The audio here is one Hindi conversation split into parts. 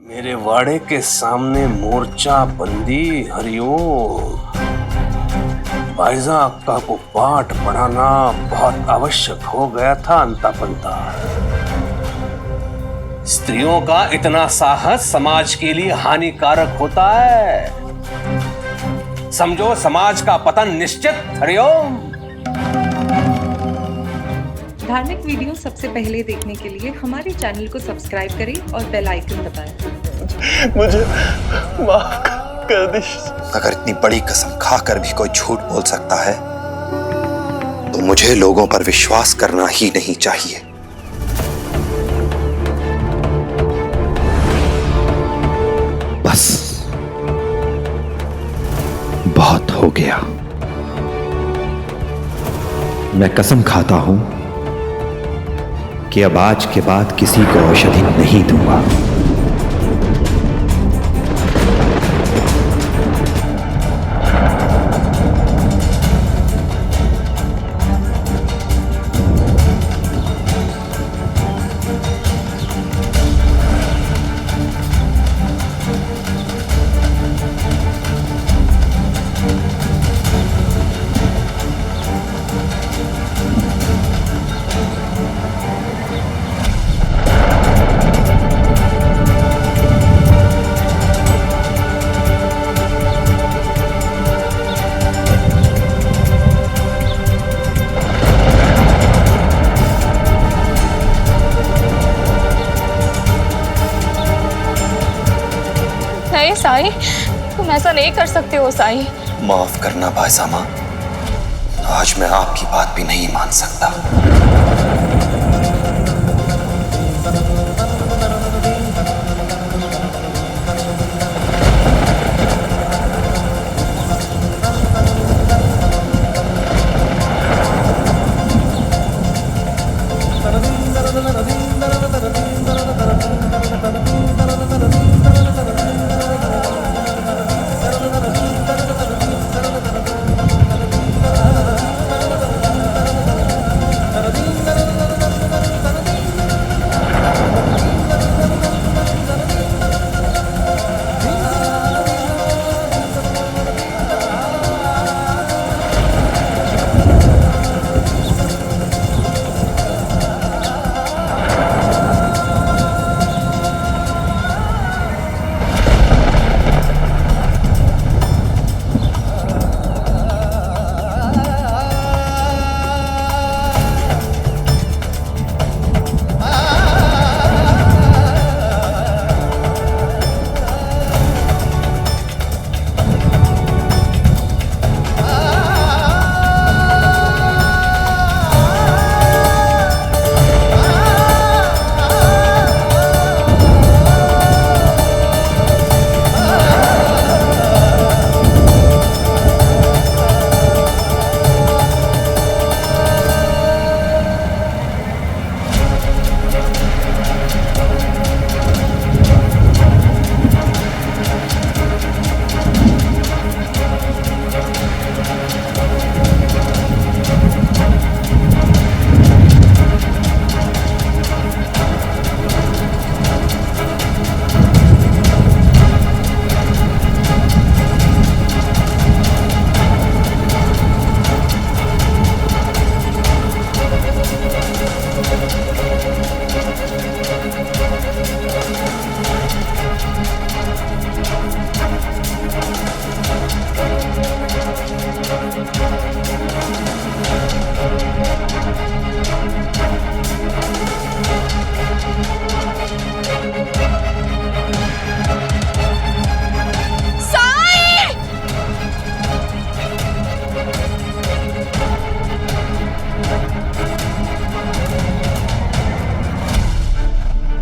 मेरे वाड़े के सामने मोर्चा बंदी हरिओम। बाइजा अक्का को पाठ पढ़ाना बहुत आवश्यक हो गया था अंता पंता। स्त्रियों का इतना साहस समाज के लिए हानिकारक होता है। समझो समाज का पतन निश्चित। हरिओम। धार्मिक वीडियो सबसे पहले देखने के लिए हमारे चैनल को सब्सक्राइब करें और बेल आइकन दबाएं। मुझे माफ कर दी। अगर इतनी बड़ी कसम खाकर भी कोई झूठ बोल सकता है तो मुझे लोगों पर विश्वास करना ही नहीं चाहिए। बस बहुत हो गया। मैं कसम खाता हूं कि अब आज के बाद किसी को औषधि नहीं दूंगा। नहीं साईं, तुम ऐसा नहीं कर सकते हो साईं। माफ करना भाईसामा, आज मैं आपकी बात भी नहीं मान सकता।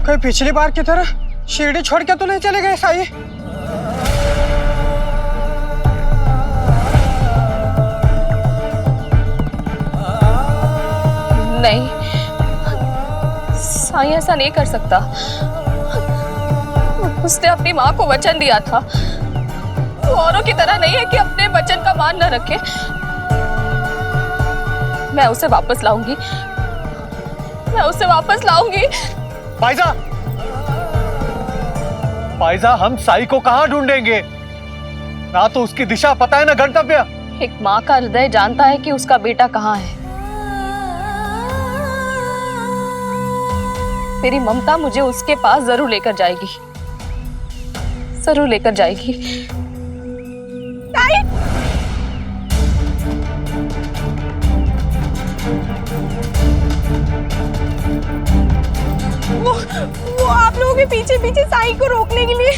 कोई पिछली बार की तरह शिरडी छोड़ के तो नहीं चले गए साईं? नहीं साईं, ऐसा नहीं कर सकता। उसने अपनी माँ को वचन दिया था, वो औरों की तरह नहीं है कि अपने वचन का मान न रखे। मैं उसे वापस लाऊंगी, मैं उसे वापस लाऊंगी। भाईजा, फाइजा, हम साई को कहाँ ढूंढेंगे? ना तो उसकी दिशा पता है, ना गंतव्य। एक माँ का हृदय जानता है कि उसका बेटा कहाँ है। मेरी ममता मुझे उसके पास जरूर लेकर जाएगी, जरूर लेकर जाएगी। वो आप लोगों के पीछे पीछे साई को रोकने के लिए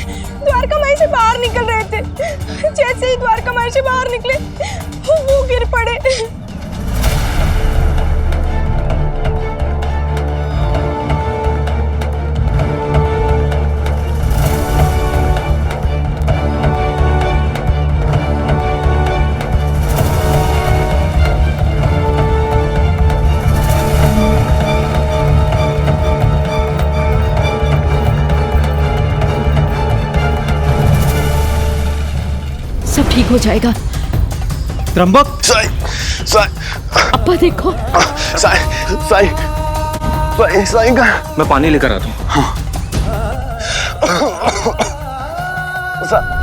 द्वारका माई से बाहर निकल रहे थे। जैसे ही द्वारका माई से बाहर निकले वो गिर पड़े। सब ठीक हो जाएगा। त्र्यंबक, साई, साई, अब्बा देखो। साई, साई, साई, साई का। मैं पानी लेकर आता हूँ। हाँ।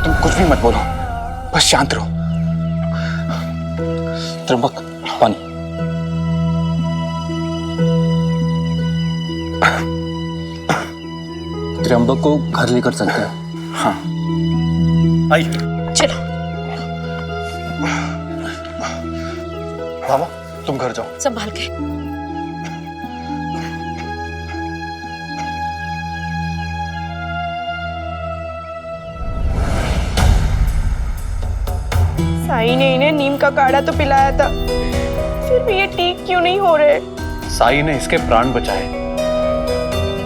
तुम कुछ भी मत बोलो, बस शांत रहो। त्र्यंबक, पानी। त्र्यंबक को घर लेकर चलते हैं। हाँ। आइए। चलो। बाबा, तुम घर जाओ। संभाल के। साई ने इन्हें नीम का काढ़ा तो पिलाया था, फिर भी ये ठीक क्यों नहीं हो रहे? साई ने इसके प्राण बचाए,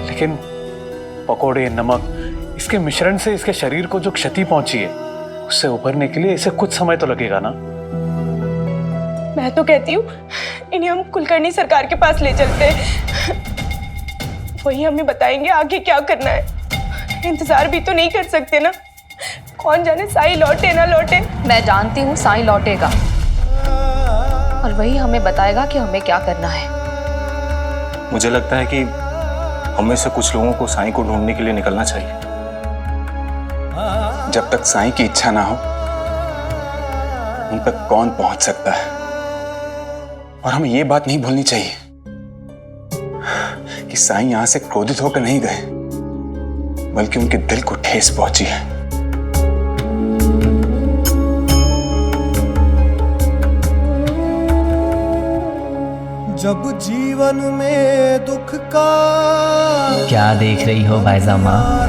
लेकिन पकोड़े, नमक, इसके मिश्रण से इसके शरीर को जो क्षति पहुंची है, उससे उभरने के लिए इसे कुछ समय तो लगेगा ना। मैं तो कहती हूँ इन्हें हम कुलकर्णी सरकार के पास ले चलते हैं। वही हमें बताएंगे आगे क्या करना है। इंतजार भी तो नहीं कर सकते ना, कौन जाने साई लौटे ना लौटे। मैं जानती हूँ साई लौटेगा और वही हमें बताएगा कि हमें क्या करना है। मुझे लगता है कि हमें से कुछ लोगों को साईं को ढूंढने के लिए निकलना चाहिए। जब तक साईं की इच्छा ना हो, उन तक कौन पहुंच सकता है? और हमें यह बात नहीं भूलनी चाहिए कि साईं यहां से क्रोधित होकर नहीं गए, बल्कि उनके दिल को ठेस पहुंची है। जब जीवन में दुख का क्या देख रही हो भाईजा माँ?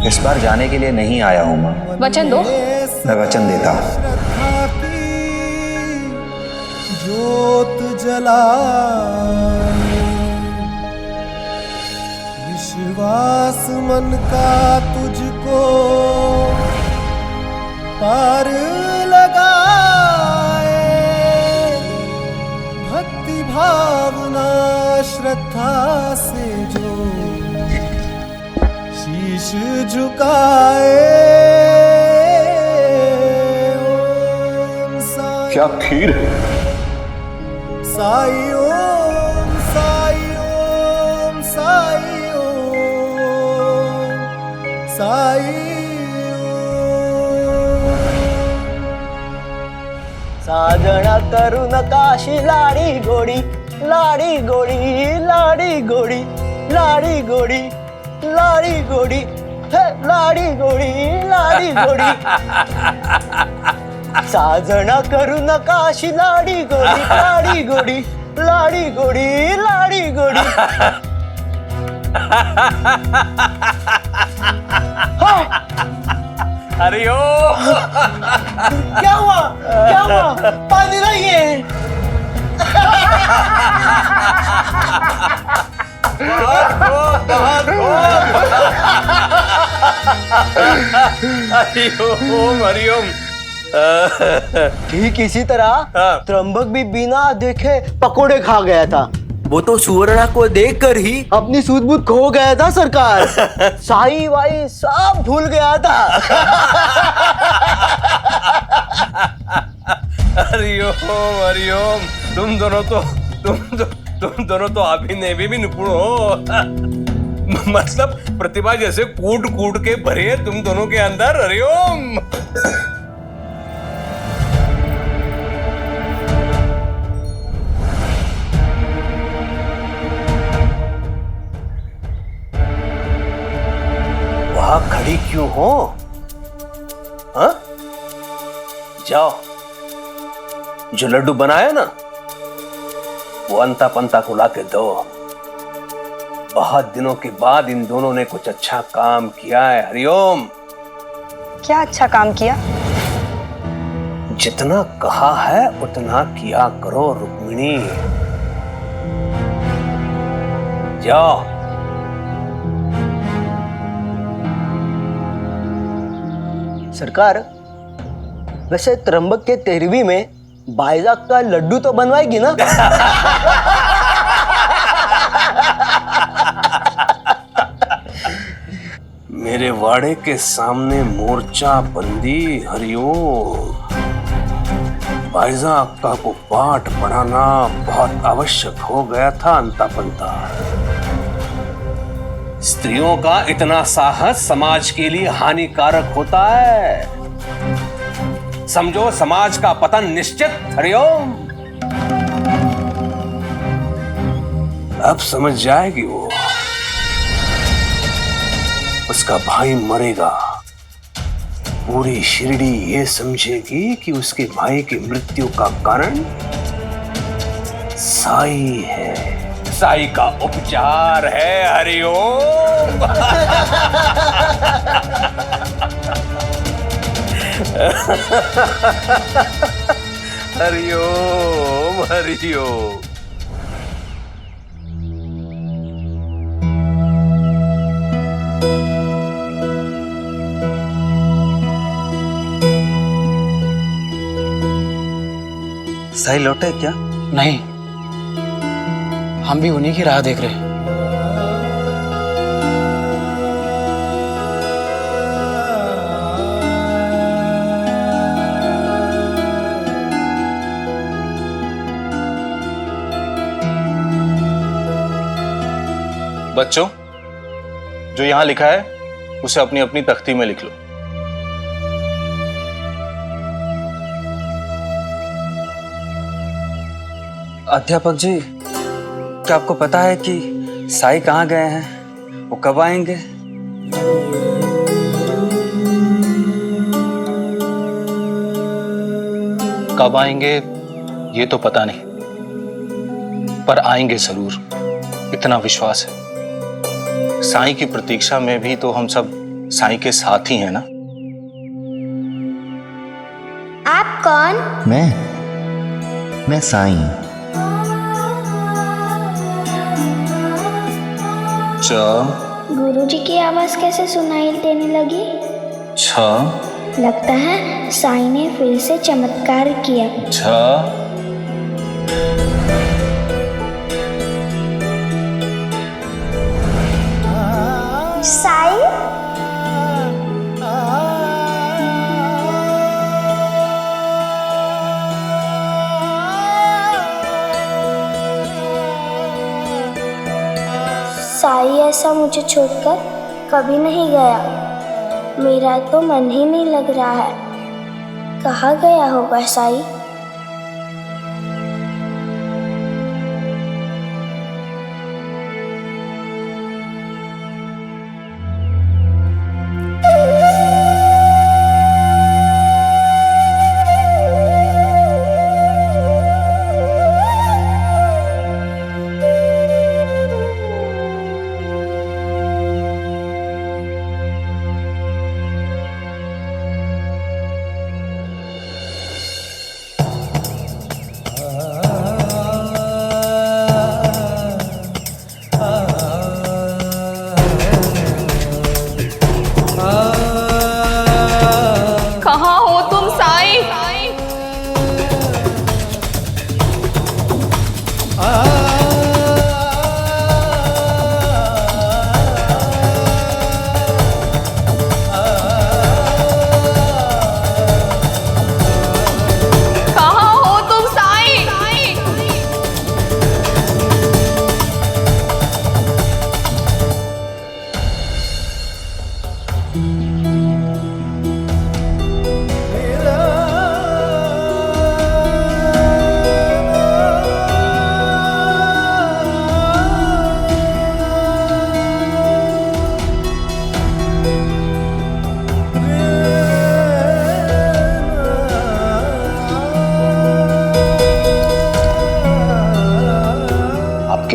इस बार जाने के लिए नहीं आया हूं माँ। वचन दो। मैं वचन देता हूं। जोत जला विश्वास मन का तुझको पार लगाए, भक्ति भावना श्रद्धा से जो शीश झुकाए। क्या खीर है? साई ओम, साई ओम, साई ओम, साई ओम। साजणा करू नकाशी लाडी गोडी, लाडी गोडी, लाडी गोडी, लाडी गोडी, लाडी गोडी, हे लाडी गोडी, लाडी गोडी। साजणा करू नकाशी लाडी गोडी, लाडी गोडी, लाडी गोडी, लाडी गोडी। अरे ओ क्या हुआ? क्या हुआ? पानी लाइए। हरिओम, हरिओम। ठीक इसी तरह त्र्यंबक भी बिना देखे पकोड़े खा गया था। वो तो सुवर्णा को देखकर ही अपनी सूझबूझ खो गया था सरकार। साई वाई सब भूल गया था। हरिओम, हरिओम। तुम दोनों तो अभिनय में भी निपुण हो। मतलब प्रतिभा जैसे कूट कूट के भरे तुम दोनों के अंदर। हरिओम। वहां खड़ी क्यों हो? हाँ? जाओ, जो लड्डू बनाया ना वो अंता पंता को लाके दो। बहुत दिनों के बाद इन दोनों ने कुछ अच्छा काम किया है। हरिओम। क्या अच्छा काम किया? जितना कहा है उतना किया करो रुक्मिणी। जाओ। सरकार, वैसे त्र्यंबक के 13वीं में बाइजाक का लड्डू तो बनवाएगी ना? मेरे वाड़े के सामने मोर्चा बंदी। हरिओम। बाइजा अक्का को पाठ पढ़ाना बहुत आवश्यक हो गया था अंता पंता। स्त्रियों का इतना साहस समाज के लिए हानिकारक होता है। समझो समाज का पतन निश्चित। हरिओम। अब समझ जाएगी वो। उसका भाई मरेगा, पूरी शिरडी ये समझेगी कि उसके भाई की मृत्यु का कारण साई है, साई का उपचार है। हरिओम। हरिओम हरिओम। साई लौटे क्या? नहीं, हम भी उन्हीं की राह देख रहे हैं। बच्चों, जो यहां लिखा है उसे अपनी अपनी तख्ती में लिख लो। अध्यापक जी, क्या आपको पता है कि साई कहाँ गए हैं? वो कब आएंगे? कब आएंगे ये तो पता नहीं, पर आएंगे जरूर, इतना विश्वास है। साईं की प्रतीक्षा में भी तो हम सब साईं के साथ ही हैं ना। आप कौन? मैं साईं। गुरुजी की आवाज कैसे सुनाई देने लगी? लगता है साईं ने फिर से चमत्कार किया। साईं? साईं ऐसा मुझे छोड़कर कभी नहीं गया। मेरा तो मन ही नहीं लग रहा है। कहाँ गया होगा साईं? आपकी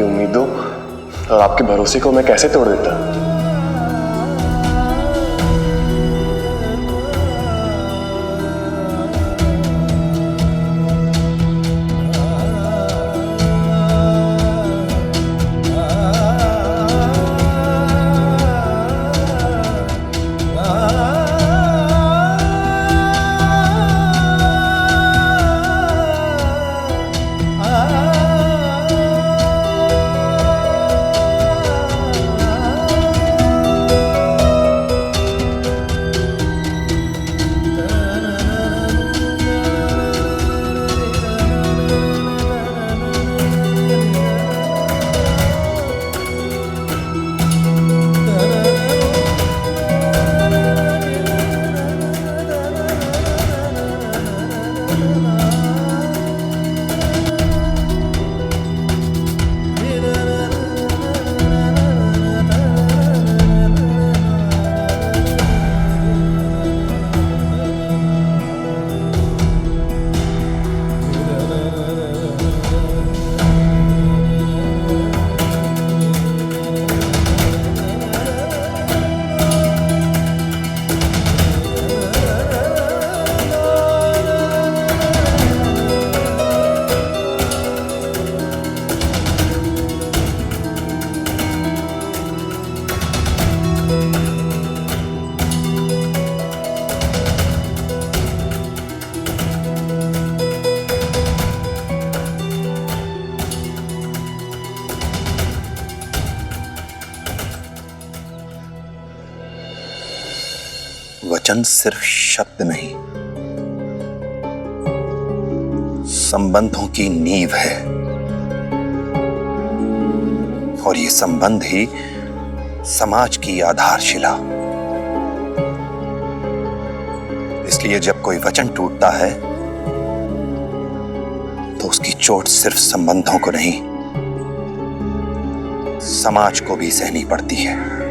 उम्मीदों और आपके भरोसे को मैं कैसे तोड़ देता। वचन सिर्फ शब्द नहीं, संबंधों की नींव है। और ये संबंध ही समाज की आधारशिला। इसलिए जब कोई वचन टूटता है तो उसकी चोट सिर्फ संबंधों को नहीं, समाज को भी सहनी पड़ती है।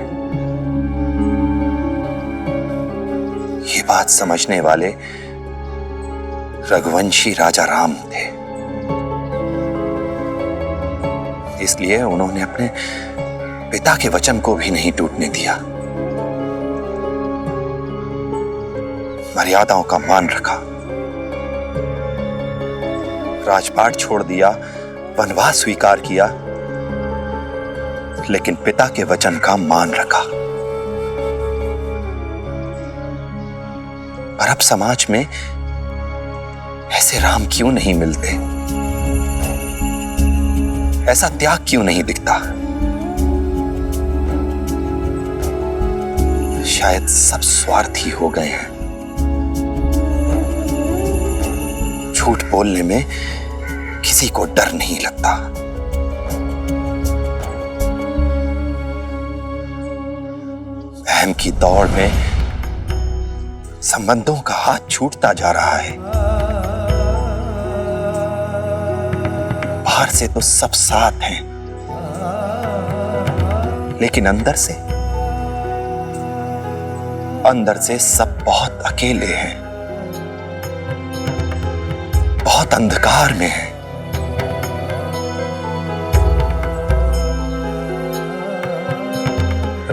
ये बात समझने वाले रघुवंशी राजा राम थे। इसलिए उन्होंने अपने पिता के वचन को भी नहीं टूटने दिया। मर्यादाओं का मान रखा, राजपाट छोड़ दिया, वनवास स्वीकार किया, लेकिन पिता के वचन का मान रखा। पर अब समाज में ऐसे राम क्यों नहीं मिलते? ऐसा त्याग क्यों नहीं दिखता? शायद सब स्वार्थी हो गए हैं। झूठ बोलने में किसी को डर नहीं लगता। अहम की दौड़ में संबंधों का हाथ छूटता जा रहा है। बाहर से तो सब साथ हैं, लेकिन अंदर से सब बहुत अकेले हैं, बहुत अंधकार में हैं।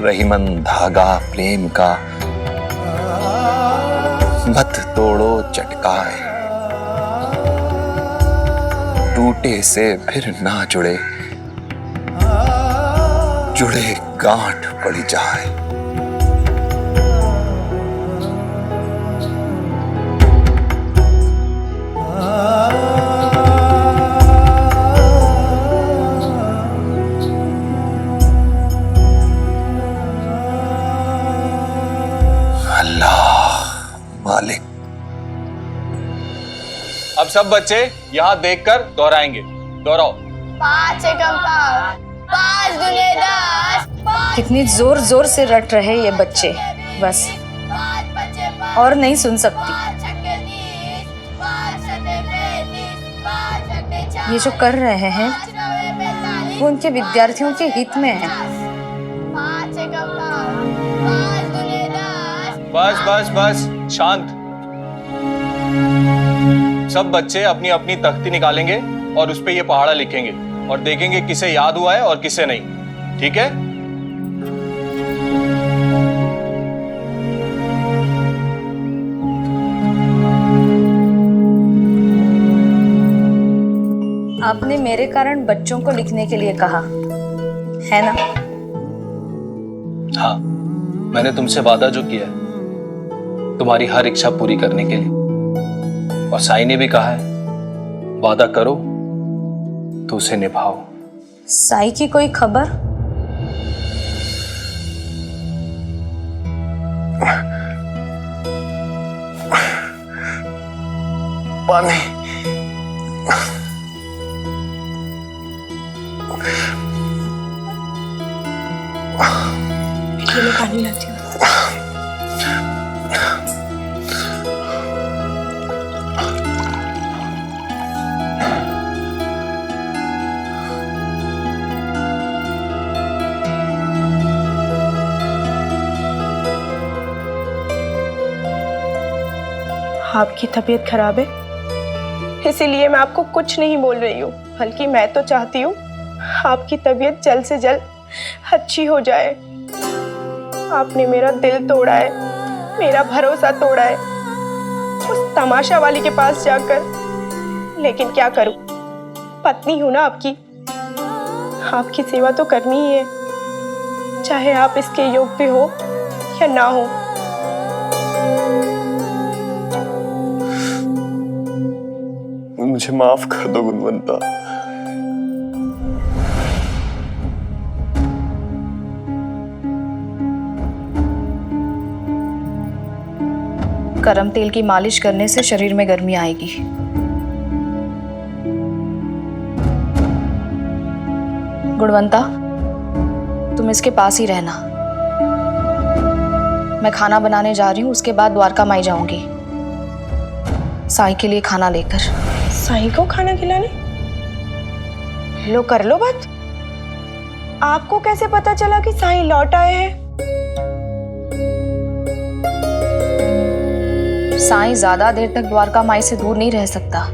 रहीमन धागा प्रेम का मत तोड़ो चटकाए, टूटे से फिर ना जुड़े, जुड़े गांठ पड़ जाए। मालिक। अब सब बच्चे यहाँ देखकर दोहराएंगे। दोहराओ। 5 एकम 5, 5 दूने 10। कितनी जोर जोर से रट रहे ये बच्चे। बस और नहीं सुन सकती। ये जो कर रहे हैं वो उनके विद्यार्थियों के हित में है। बस बस बस, शांत। सब बच्चे अपनी अपनी तख्ती निकालेंगे और उस पे ये पहाड़ा लिखेंगे और देखेंगे किसे याद हुआ है और किसे नहीं, ठीक है? आपने मेरे कारण बच्चों को लिखने के लिए कहा है ना? हाँ, मैंने तुमसे वादा जो किया है तुम्हारी हर इच्छा पूरी करने के लिए, और साईं ने भी कहा है वादा करो तो उसे निभाओ। साईं की कोई खबर? पानी। मैं पानी लाती हूँ। आपकी तबीयत खराब है, इसीलिए मैं आपको कुछ नहीं बोल रही हूँ, बल्कि मैं तो चाहती हूँ आपकी तबीयत जल्द से जल्द अच्छी हो जाए। आपने मेरा दिल तोड़ा है, मेरा भरोसा तोड़ा है उस तमाशा वाली के पास जाकर, लेकिन क्या करूं, पत्नी हूं ना आपकी, आपकी सेवा तो करनी ही है, चाहे आप इसके योग्य हो या ना हो। मुझे माफ कर दो गुणवंता। गरम तेल की मालिश करने से शरीर में गर्मी आएगी। गुणवंता, तुम इसके पास ही रहना। मैं खाना बनाने जा रही हूँ, उसके बाद द्वारका माई जाऊंगी साईं के लिए खाना लेकर। साईं को खाना खिलाने? लो कर लो बात। आपको कैसे पता चला कि साईं लौट आए हैं? साईं ज्यादा देर तक द्वारका माई से दूर नहीं रह सकता,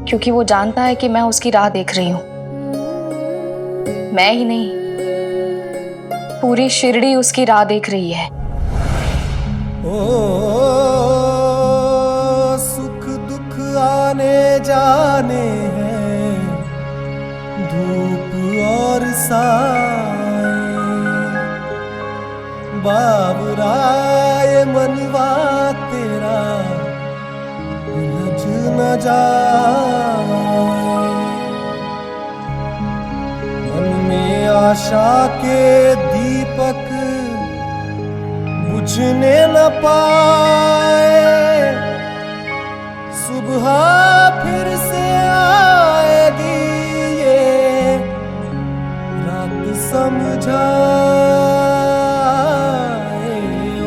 क्योंकि वो जानता है कि मैं उसकी राह देख रही हूं। मैं ही नहीं, पूरी शिरडी उसकी राह देख रही है। सुख दुख आने जाने हैं, धूप और साए, बाबराए मनवा तेरा उलझ न जाए। मन में आशा के दीपक बुझने न पाए, सुबह फिर से आएगी ये रात समझाए।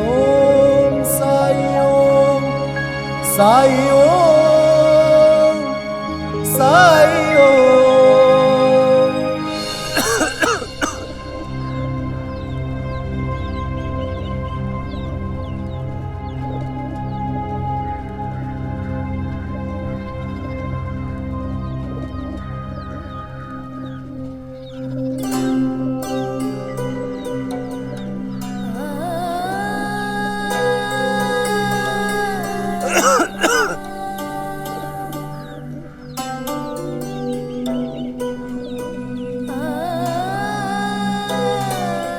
ओम साई ओम, साई ओम, साई ओम।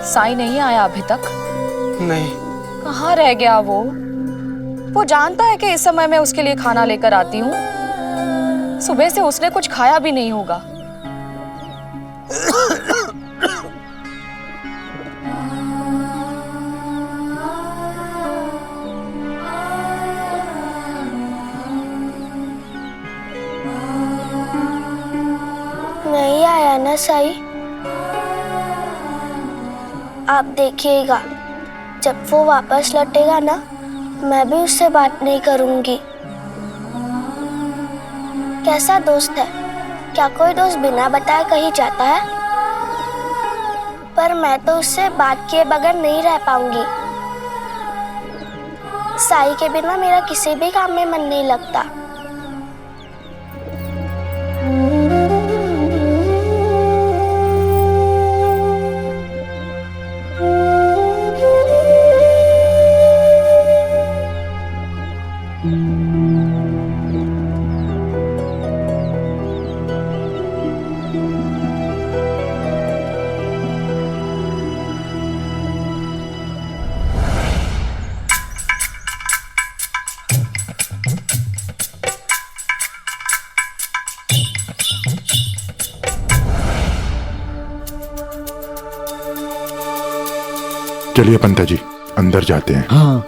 साईं नहीं आया अभी तक? नहीं। कहाँ रह गया वो? वो जानता है कि इस समय मैं उसके लिए खाना लेकर आती हूँ। सुबह से उसने कुछ खाया भी नहीं होगा। नहीं आया ना साईं? आप देखिएगा, जब वो वापस लौटेगा ना, मैं भी उससे बात नहीं करूंगी। कैसा दोस्त है? क्या कोई दोस्त बिना बताए कहीं जाता है? पर मैं तो उससे बात किए बगैर नहीं रह पाऊंगी। साई के बिना मेरा किसी भी काम में मन नहीं लगता। चलिए पंता जी, अंदर जाते हैं। हाँ।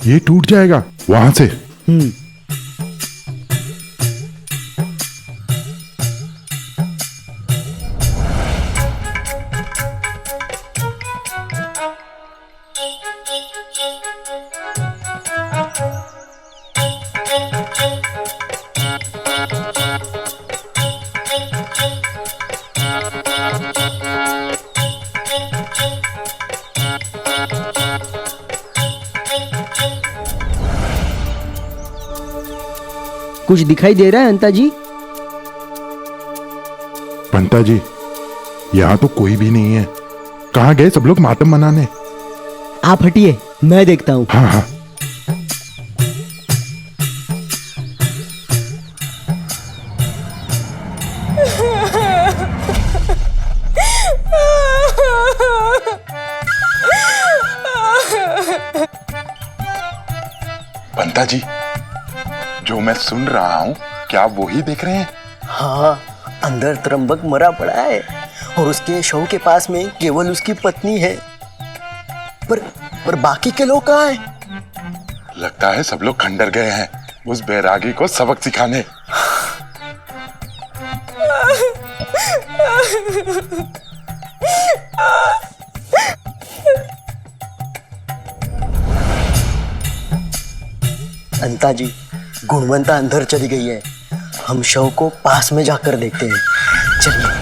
ये टूट जाएगा वहां से। कुछ दिखाई दे रहा है अंता जी? पंता जी, यहाँ तो कोई भी नहीं है। कहाँ गए सब लोग मातम मनाने? आप हटिए, मैं देखता हूँ। हाँ हाँ। पंता जी, जो मैं सुन रहा हूँ, क्या आप वही देख रहे हैं? हाँ, अंदर त्रंबक मरा पड़ा है और उसके शव के पास में केवल उसकी पत्नी है। पर बाकी के लोग कहाँ हैं? लगता है सब लोग खंडर गए हैं उस बैरागी को सबक सिखाने। अंता जी, गुणवंता अंदर चली गई है। हम शव को पास में जाकर देखते हैं। चलिए।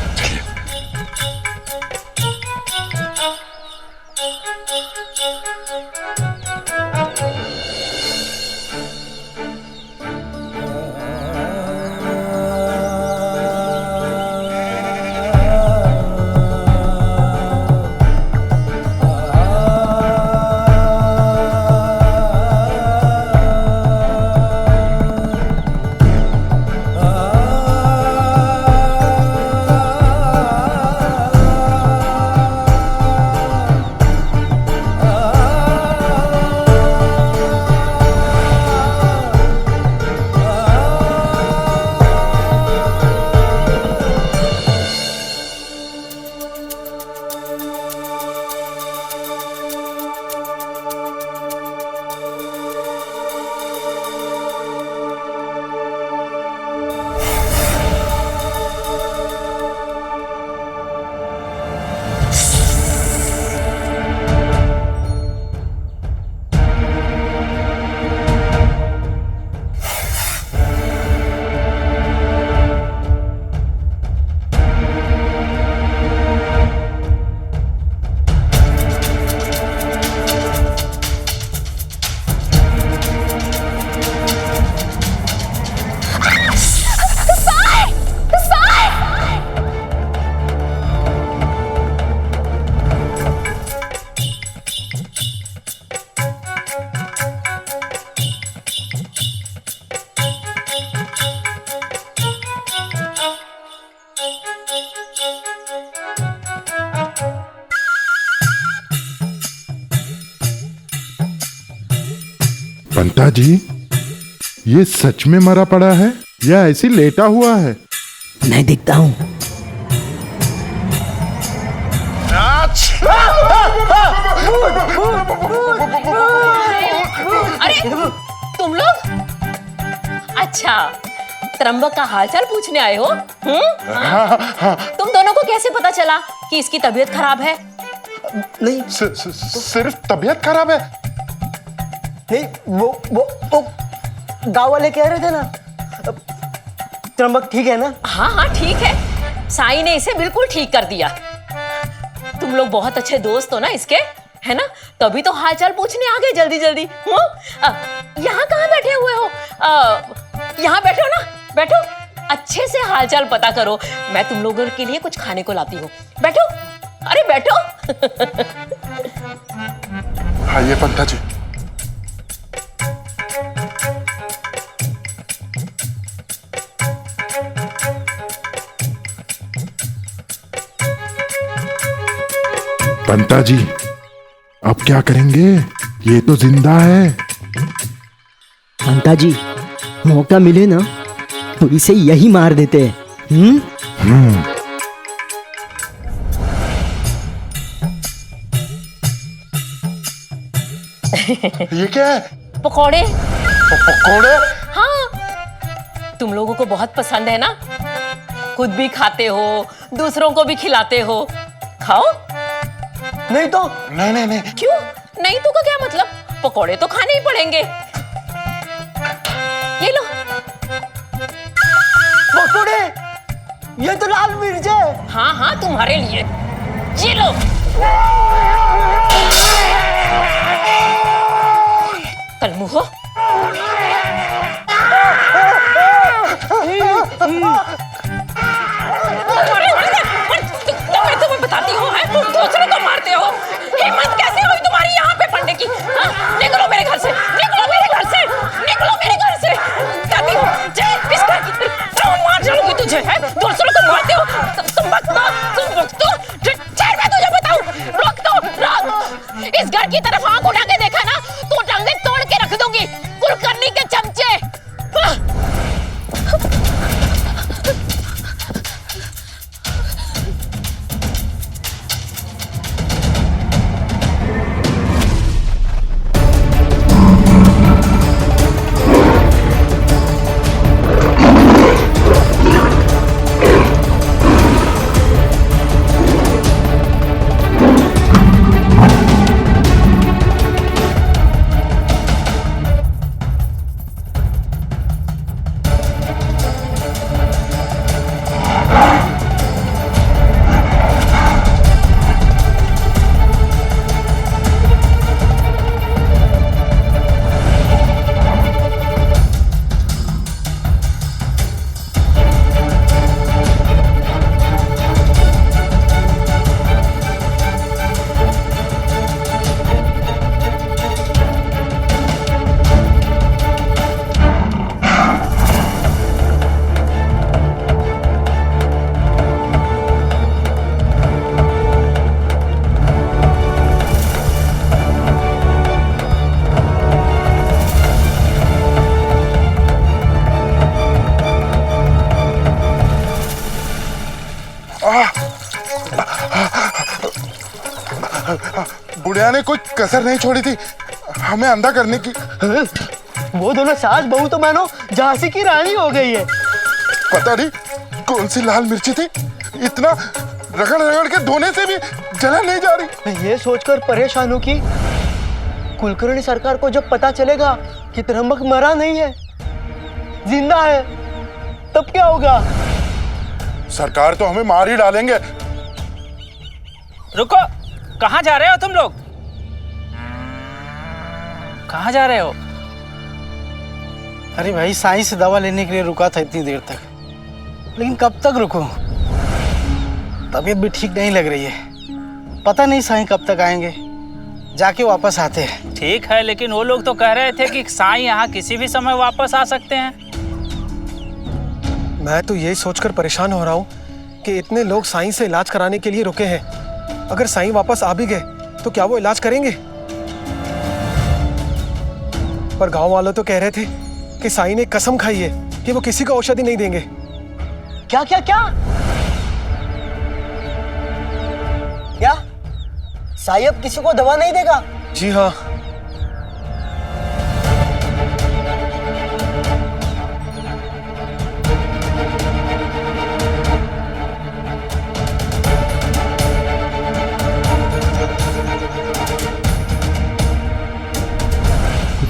पंता जी, ये सच में मरा पड़ा है या ऐसी लेटा हुआ है? मैं देखता हूँ। अरे तुम लोग? अच्छा, त्रंबक का हालचाल पूछने आए हो? तुम दोनों को कैसे पता चला कि इसकी तबीयत खराब है? नहीं सिर्फ तबीयत खराब है? नहीं, वो गाँव वाले कह रहे थे ना, त्र्यंबक ठीक है ना? हाँ हाँ ठीक है, साईं ने इसे बिल्कुल ठीक कर दिया। तुम लोग बहुत अच्छे दोस्त हो ना इसके, है ना? तभी तो हालचाल पूछने आ गए जल्दी जल्दी। यहाँ कहाँ बैठे हुए हो? यहाँ बैठो ना, बैठो, अच्छे से हालचाल पता करो। मैं तुम लोगों के लिए कुछ खाने को लाती हूँ। बैठो, अरे बैठो। हाँ ये पंता जी। पंता जी अब क्या करेंगे? ये तो जिंदा है। पंता जी मौका मिले ना तो इसे यही मार देते हैं। ये क्या है? पकौड़े। पकौड़े? हाँ, तुम लोगों को बहुत पसंद है ना, खुद भी खाते हो, दूसरों को भी खिलाते हो। खाओ। नहीं तो? नहीं। क्यों नहीं तो का क्या मतलब? पकौड़े तो खाने ही पड़ेंगे। ये लो। पकौड़े? ये तो लाल मिर्च है। हाँ हाँ तुम्हारे लिए, ये लो। कलमुहो। मैं तुम्हें बताती हूँ, दूसरों को मारते हो। हिम्मत कैसे हुई तुम्हारी यहाँ पे पढ़ने की? निकलो मेरे घर से, निकलो मेरे घर से, निकलो मेरे घर से। कहती हूँ इस घर की मार डालूंगी तुझे, है? दूसरों को मारते हो तुम। मैं तुझे बताऊँ, रोक दो, रोक। इस घर की तरफ आंख उठा के देखा ना तो टांगे तोड़ के रख दूंगी। कुलकर्णी के चमचे। बुढ़िया ने कोई कसर नहीं छोड़ी थी हमें अंधा करने की। वो दोनों सास बहू तो मानो झांसी की रानी हो गई है। पता नहीं कौन सी लाल मिर्ची थी, इतना रगड़ रगड़ के धोने से भी जलन नहीं जा रही। मैं ये सोचकर परेशान हूँ कि कुलकर्णी सरकार को जब पता चलेगा कि त्र्यंबक मरा नहीं है, जिंदा है, तब क्या होगा? सरकार तो हमें मार ही डालेंगे। रुको, कहाँ जा रहे हो तुम लोग? कहाँ जा रहे हो? अरे भाई साईं से दवा लेने के लिए रुका था इतनी देर तक, लेकिन कब तक रुकूं? तबीयत भी ठीक नहीं लग रही है। पता नहीं साईं कब तक आएंगे, जाके वापस आते हैं। ठीक है, लेकिन वो लोग तो कह रहे थे कि साईं यहाँ किसी भी समय वापस आ सकते हैं। मैं तो यही सोचकर परेशान हो रहा हूँ कि इतने लोग साईं से इलाज कराने के लिए रुके हैं। अगर साईं वापस आ भी गए तो क्या वो इलाज करेंगे? पर गांव वालों तो कह रहे थे कि साईं ने कसम खाई है कि वो किसी को औषधि नहीं देंगे। क्या क्या क्या? क्या साईं अब किसी को दवा नहीं देगा? जी हाँ।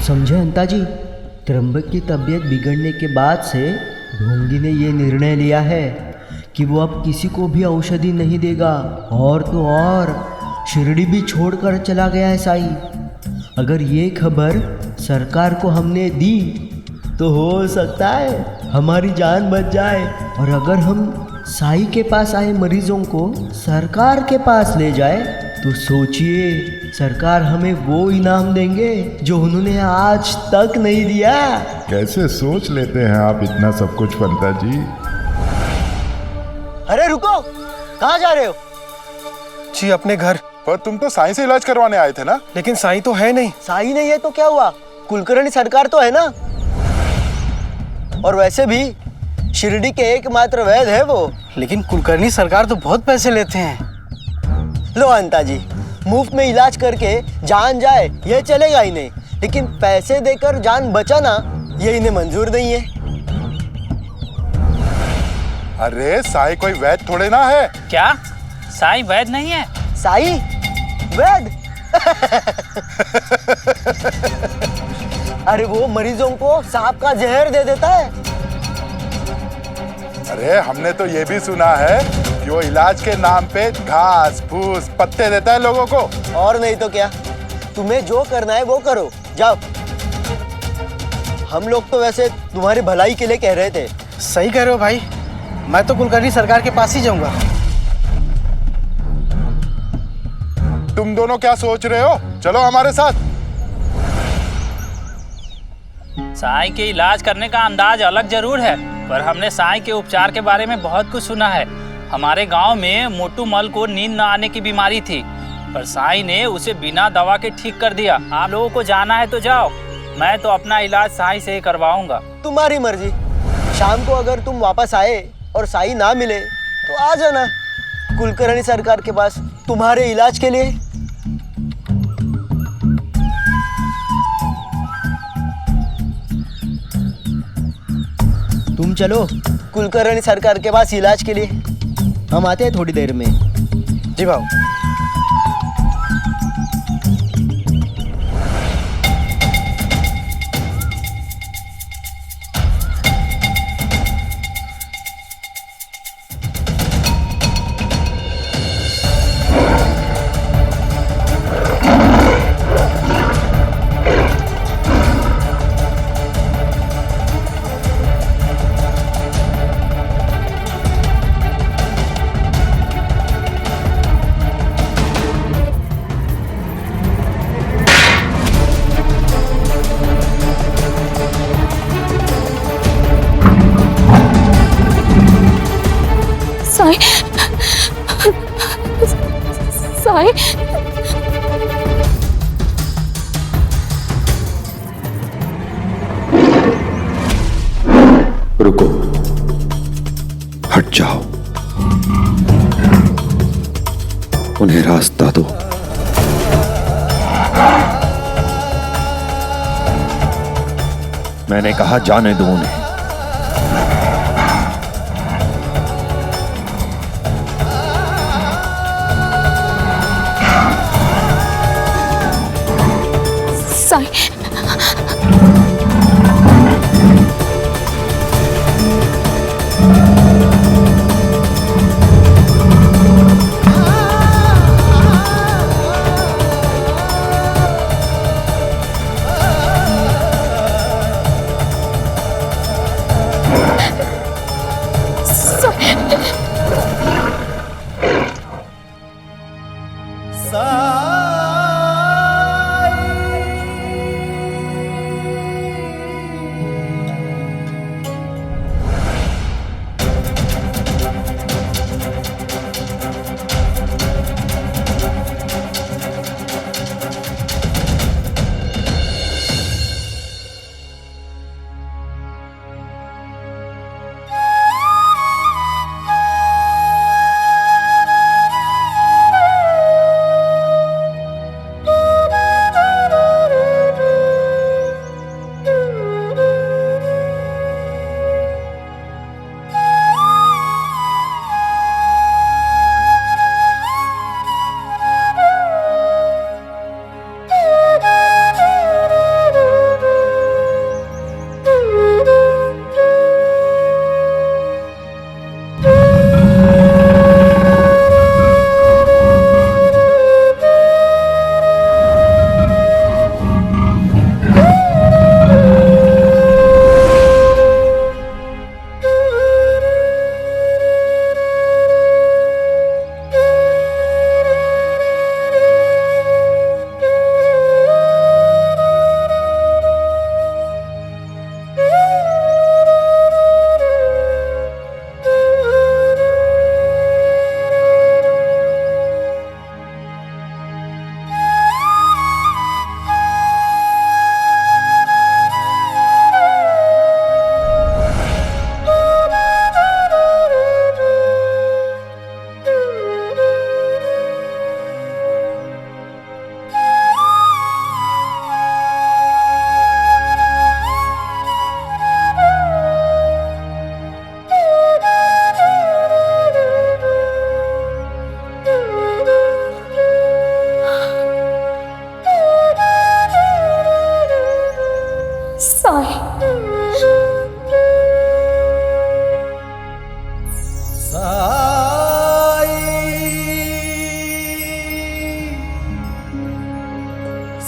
समझे अंता जी, त्र्यंबक की तबीयत बिगड़ने के बाद से ढोंगी ने ये निर्णय लिया है कि वो अब किसी को भी औषधि नहीं देगा। और तो और शिरडी भी छोड़कर चला गया है साईं। अगर ये खबर सरकार को हमने दी तो हो सकता है हमारी जान बच जाए। और अगर हम साईं के पास आए मरीजों को सरकार के पास ले जाए तो सोचिए सरकार हमें वो इनाम देंगे जो उन्होंने आज तक नहीं दिया। कैसे सोच लेते हैं आप इतना सब कुछ पंता जी? अरे रुको, कहाँ जा रहे हो? जी अपने घर। पर तुम तो साईं से इलाज करवाने आए थे ना? लेकिन साईं तो है नहीं। साईं नहीं है तो क्या हुआ, कुलकर्णी सरकार तो है ना। और वैसे भी शिरडी के एकमात्र वैद्य है वो। लेकिन कुलकर्णी सरकार तो बहुत पैसे लेते हैं। लो अंता जी, मुफ्त में इलाज करके जान जाए ये चलेगा ही नहीं, लेकिन पैसे देकर जान बचाना ये इन्हें मंजूर नहीं है। अरे साईं कोई वैद्य थोड़े ना है। क्या साईं वैद्य नहीं है? साईं वैद्य? अरे वो मरीजों को सांप का जहर दे देता है। अरे हमने तो ये भी सुना है कि वो इलाज के नाम पे घास फूस पत्ते देता है लोगों को। और नहीं तो क्या, तुम्हें जो करना है वो करो, जाओ। हम लोग तो वैसे तुम्हारी भलाई के लिए कह रहे थे। सही कह रहे हो भाई, मैं तो कुलकर्णी सरकार के पास ही जाऊंगा। तुम दोनों क्या सोच रहे हो? चलो हमारे साथ। साईं के इलाज करने का अंदाज अलग जरूर है, पर हमने साईं के उपचार के बारे में बहुत कुछ सुना है। हमारे गांव में मोटू मल को नींद न आने की बीमारी थी, पर साईं ने उसे बिना दवा के ठीक कर दिया। आप लोगों को जाना है तो जाओ, मैं तो अपना इलाज साईं से ही करवाऊंगा। तुम्हारी मर्जी। शाम को अगर तुम वापस आए और साईं ना मिले तो आ जाना कुलकर्णी सरकार के पास तुम्हारे इलाज के लिए। तुम चलो कुलकर्णी सरकार के पास इलाज के लिए, हम आते हैं थोड़ी देर में। जी बाबू। साईं, रुको, हट जाओ, उन्हें रास्ता दो। मैंने कहा जाने दो उन्हें।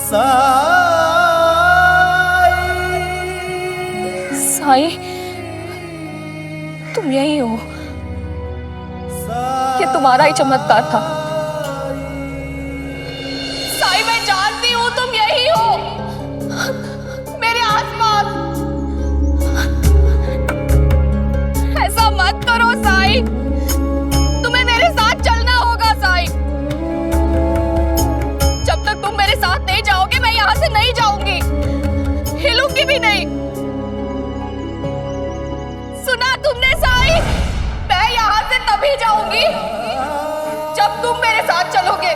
साईं, तुम यही हो। ये तुम्हारा ही चमत्कार था। साईं, मैं जानती हूँ तुम यही हो, मेरे आसपास। ऐसा मत करो साईं, तुम्हें मेरे साथ चलना होगा साईं। जब तक तुम मेरे साथ नहीं जाओगे मैं यहाँ से नहीं जाऊंगी, हिलूंगी भी नहीं। सुना तुमने साईं? मैं यहाँ से तभी जाऊंगी जब तुम मेरे साथ चलोगे।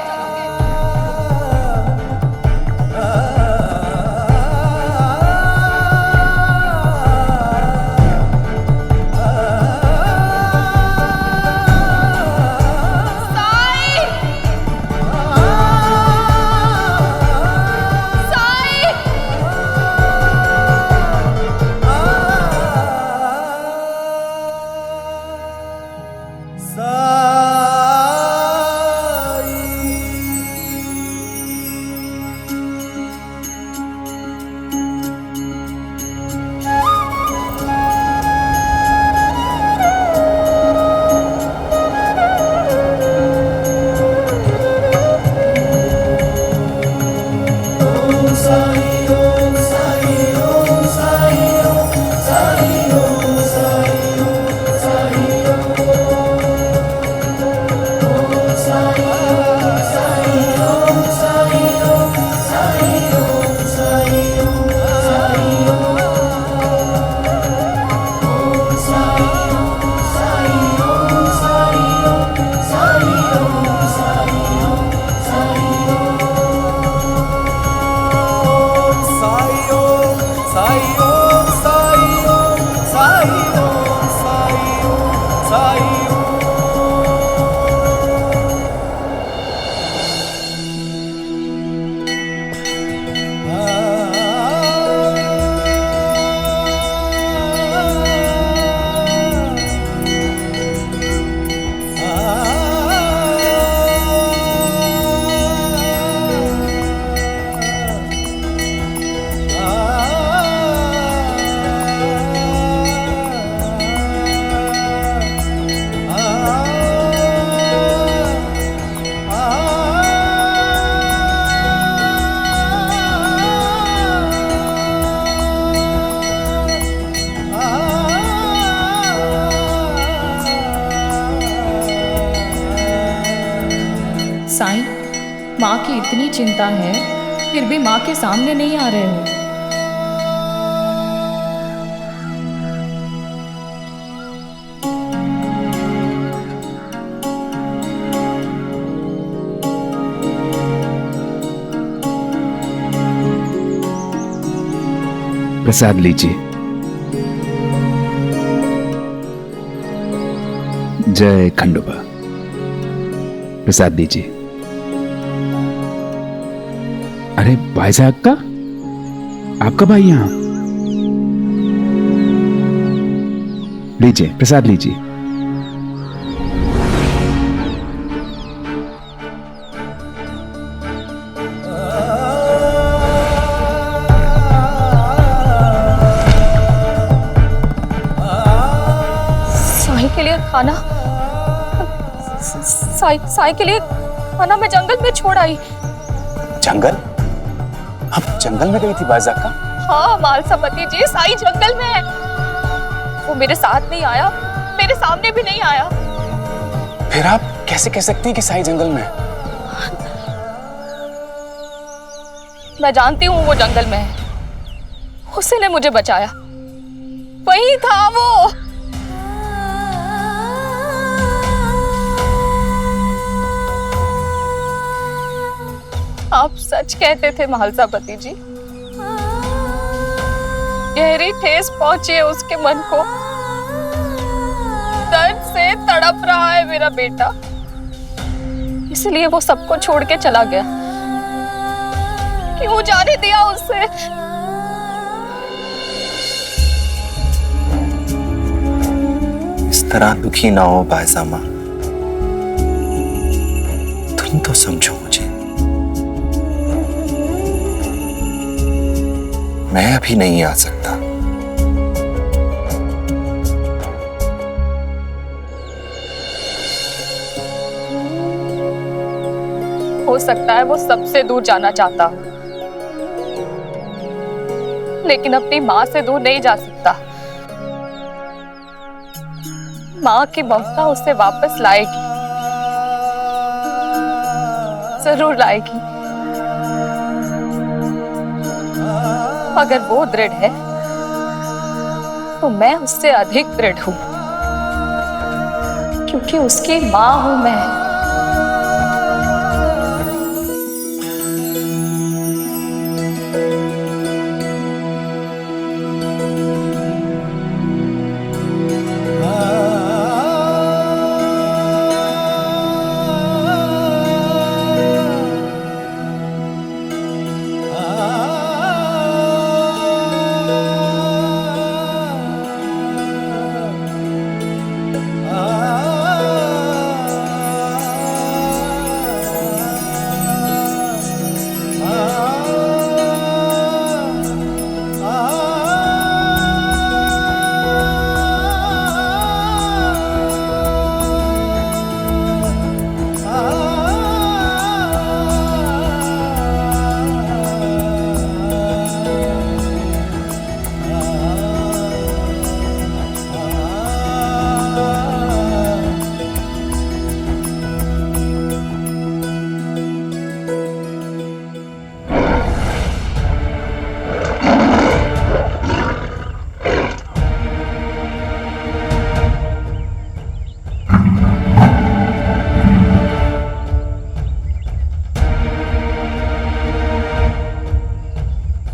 साईं, माँ की इतनी चिंता है फिर भी माँ के सामने नहीं आ रहे हो। प्रसाद लीजिए। जय खंडोबा। प्रसाद लीजिए। अरे भाई साहब का आपका भाई यहां, लीजिए प्रसाद लीजिए। साईं के लिए खाना, साईं के लिए खाना मैं जंगल में छोड़ आई। जंगल? अब जंगल में गई थी बाइज़ाक का? हाँ मालसापति जी, साईं जंगल में है। वो मेरे साथ नहीं आया, मेरे सामने भी नहीं आया। फिर आप कैसे कह सकती हैं कि साईं जंगल में है? मैं जानती हूँ वो जंगल में है, उसी ने मुझे बचाया, वही था वो। आप सच कहते थे महालसापति जी। गहरी ठेस पहुंची है उसके मन को, दर्द से तड़प रहा है मेरा बेटा, इसलिए वो सबको छोड़ के चला गया। क्यों जाने दिया उससे? इस तरह दुखी ना हो बायजामा, तुम तो समझो मुझे। मैं अभी नहीं आ सकता। हो सकता है वो सबसे दूर जाना चाहता हो, लेकिन अपनी माँ से दूर नहीं जा सकता। माँ की ममता उसे वापस लाएगी, जरूर लाएगी। अगर वो दृढ़ है तो मैं उससे अधिक दृढ़ हूं, क्योंकि उसकी माँ हूं मैं।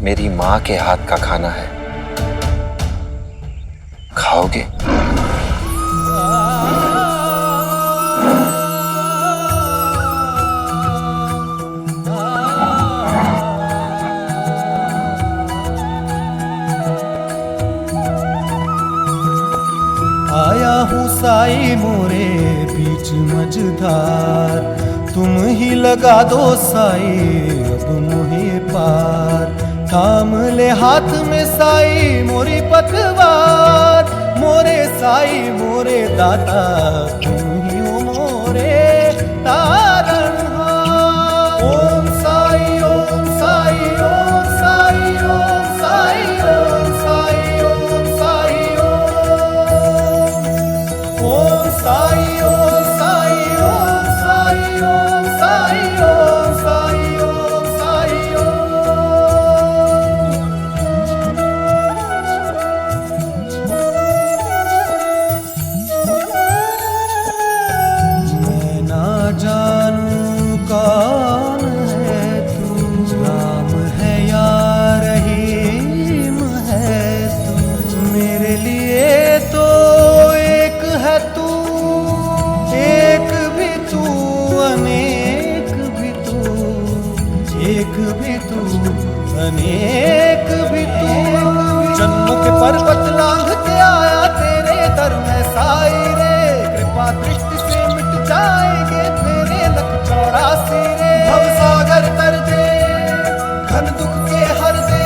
मेरी माँ के हाथ का खाना है, खाओगे? आया हूँ साई मोरे बीच मझधार, तुम ही लगा दो साई अब मुहे पार। थाम ले हाथ में साई मोरी पतवार, मोरे साई मोरे दाता तुम ही हो मोरे तारणहार। ओम साई ओम साई ओम साई ओम साई ओम साई ओम साई ओम साई ओम साई ओम साई ओम साई ओम साई ओम साई मैं ना जानूं कौन है तू, राम है या रहीम है तू, मेरे लिए तो एक है तू, एक भी तू अनेक भी तू, एक भी तू अनेक भी तू। जन्म के पर्वत लांघ के आया तेरे दर में साई रे, कृपा दृष्टि से मिट जाएंगे तेरे लख 84 रे। भव सागर तर दे घन दुख के हर दे,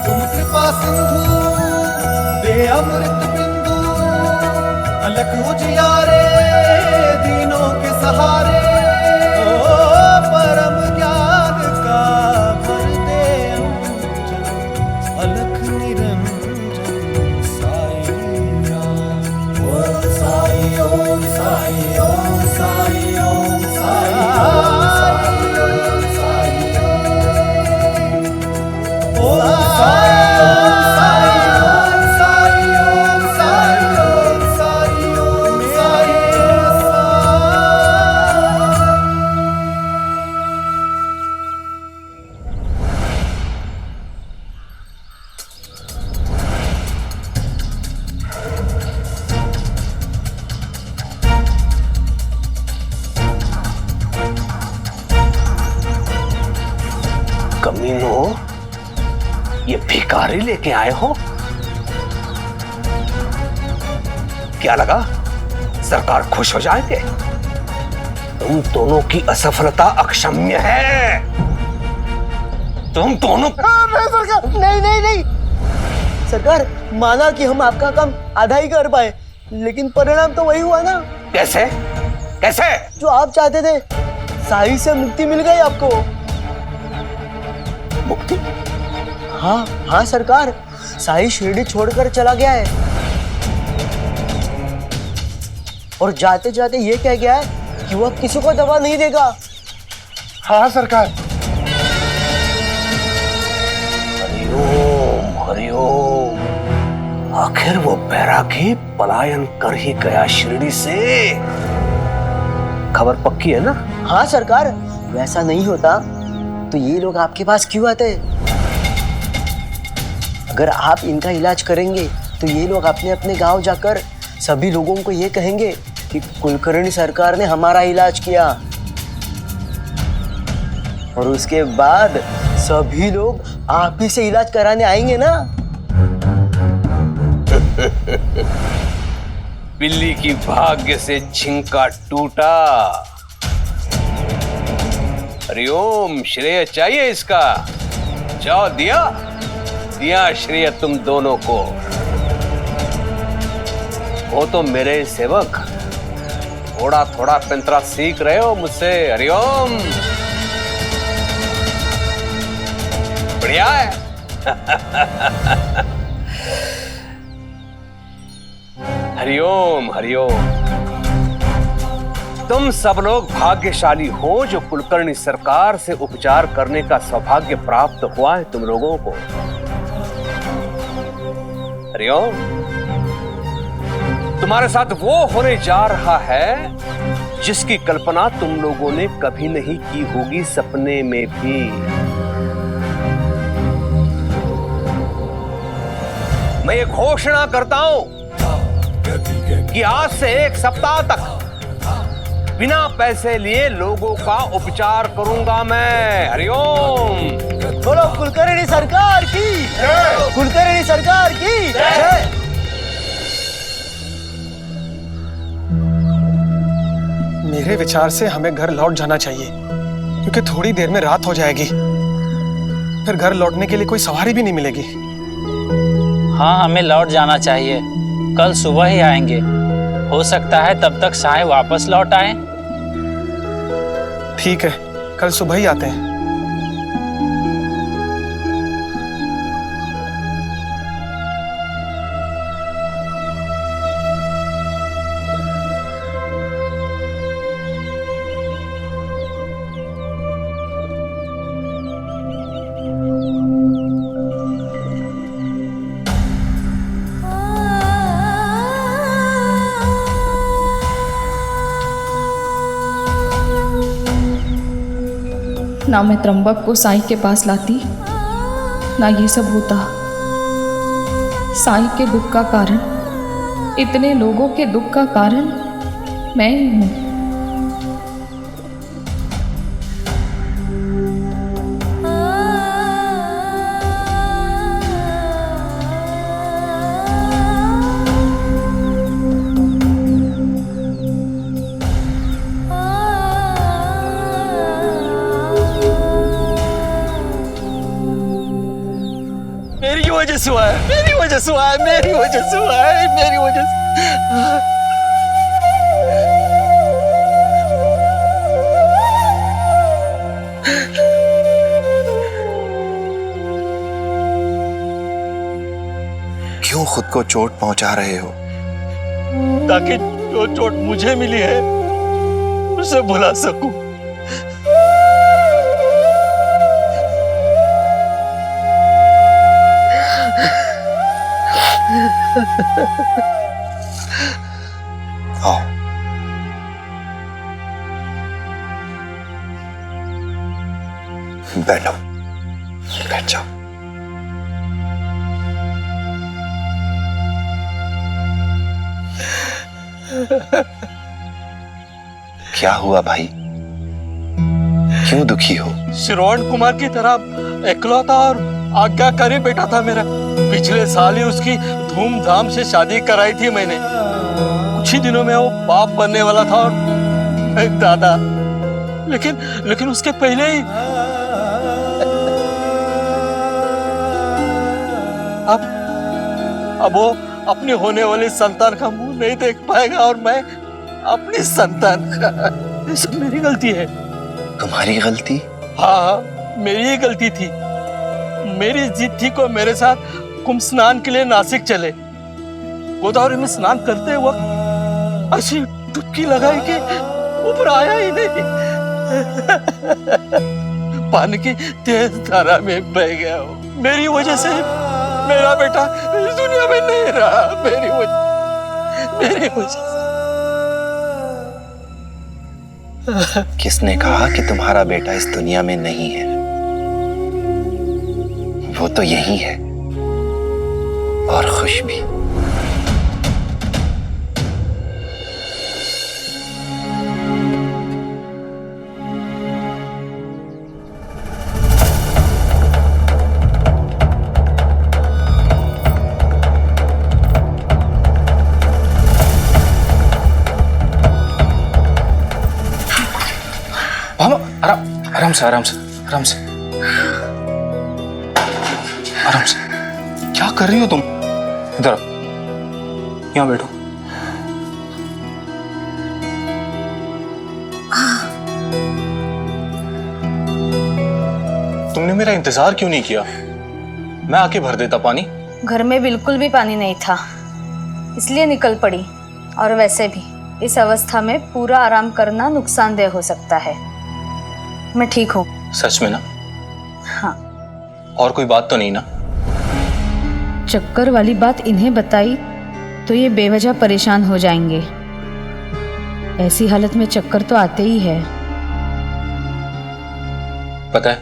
तुम कृपा सिंधु दे अमृत बिंदु, अलख उजियारे दीनों के सहारे। ओ परम ज्ञान का भर दे अंजन, अलख निरंजन साई राम। ओम साई ओम साई ओम साई ओम साई ओम साई ओम साई ओम साई ओम साई ओम साई ओम साई कमीनो, ये भिखारी लेके आए हो? क्या लगा सरकार खुश हो जाएंगे? तुम दोनों की असफलता अक्षम्य है। तुम दोनों। नहीं सरकार, नहीं नहीं नहीं सरकार, माना कि हम आपका काम आधा ही कर पाए, लेकिन परिणाम तो वही हुआ ना। कैसे कैसे? जो आप चाहते थे, साई से मुक्ति मिल गई आपको। मुक्ति? हाँ हाँ सरकार, साई शिरडी छोड़कर चला गया है और जाते जाते ये कह गया है कि वो अब किसी को दवा नहीं देगा। हाँ सरकार। हरिओम हरिओम, आखिर वो बैरागी पलायन कर ही गया शिरडी से। खबर पक्की है ना? हाँ सरकार, वैसा नहीं होता तो ये लोग आपके पास क्यों आते? अगर आप इनका इलाज करेंगे तो ये लोग अपने अपने गांव जाकर सभी लोगों को ये कहेंगे कि कुलकर्णी सरकार ने हमारा इलाज किया, और उसके बाद सभी लोग आप ही से इलाज कराने आएंगे ना। बिल्ली की भाग्य से झिंका टूटा। हरिओम, श्रेय चाहिए इसका। जाओ, दिया दिया श्रेय तुम दोनों को। वो तो मेरे सेवक, थोड़ा थोड़ा पेंतरा सीख रहे हो मुझसे। हरिओम, बढ़िया है। हरिओम हरिओम। तुम सब लोग भाग्यशाली हो जो कुलकर्णी सरकार से उपचार करने का सौभाग्य प्राप्त हुआ है तुम लोगों को। हरिओम, तुम्हारे साथ वो होने जा रहा है जिसकी कल्पना तुम लोगों ने कभी नहीं की होगी, सपने में भी। मैं ये घोषणा करता हूं कि आज से 1 सप्ताह तक बिना पैसे लिए लोगों का उपचार करूंगा मैं। हरिओम। बोलो कुलकर्णी सरकार की जय, कुलकर्णी सरकार की जय। मेरे विचार से हमें घर लौट जाना चाहिए, क्योंकि थोड़ी देर में रात हो जाएगी, फिर घर लौटने के लिए कोई सवारी भी नहीं मिलेगी। हाँ, हमें लौट जाना चाहिए। कल सुबह ही आएंगे, हो सकता है तब तक साई वापस लौट आए। ठीक है, कल सुबह ही आते हैं। ना मैं त्र्यंबक को साईं के पास लाती, ना ये सब होता। साईं के दुख का कारण, इतने लोगों के दुख का कारण मैं ही हूँ। मेरी वजह से हुआ है, मेरी वजह से हुआ है, मेरी वजह से हुआ है, मेरी वजह से। क्यों खुद को चोट पहुंचा रहे हो? ताकि जो चोट मुझे मिली है उसे भुला सकूं। आओ, बैठो, बैठ जाओ। क्या हुआ भाई, क्यों दुखी हो? श्रवण कुमार की तरह इकलौता और आज्ञाकारी बेटा था मेरा। पिछले साल ही उसकी धूमधाम से शादी कराई थी मैंने। कुछ ही दिनों में वो बाप बनने वाला था और दादा। लेकिन उसके पहले ही अब वो अपनी होने वाली संतान का मुंह नहीं देख पाएगा और मैं अपनी संतान का। ये सब मेरी गलती है। तुम्हारी गलती? हाँ, मेरी ही गलती थी। मेरी जिद थी को मेरे साथ कुंभ स्नान के लिए नासिक चले। गोदावरी में स्नान करते वक्त ऐसी डुबकी लगाई कि ऊपर आया ही नहीं। पानी की तेज धारा में बह गया हो। मेरी वजह से मेरा बेटा इस दुनिया में नहीं रहा। मेरी वजह से। किसने कहा कि तुम्हारा बेटा इस दुनिया में नहीं है? वो तो यही है, और खुश भी। आराम से आराम से आराम से आराम से। क्या कर रही हो तुम? इधर आओ, यहाँ बैठो। तुमने मेरा इंतजार क्यों नहीं किया? मैं आके भर देता पानी। घर में बिल्कुल भी पानी नहीं था, इसलिए निकल पड़ी। और वैसे भी इस अवस्था में पूरा आराम करना नुकसानदेह हो सकता है। मैं ठीक हूँ। सच में ना? हाँ। और कोई बात तो नहीं ना? चक्कर वाली बात इन्हें बताई तो ये बेवजह परेशान हो जाएंगे। ऐसी हालत में चक्कर तो आते ही है। पता है,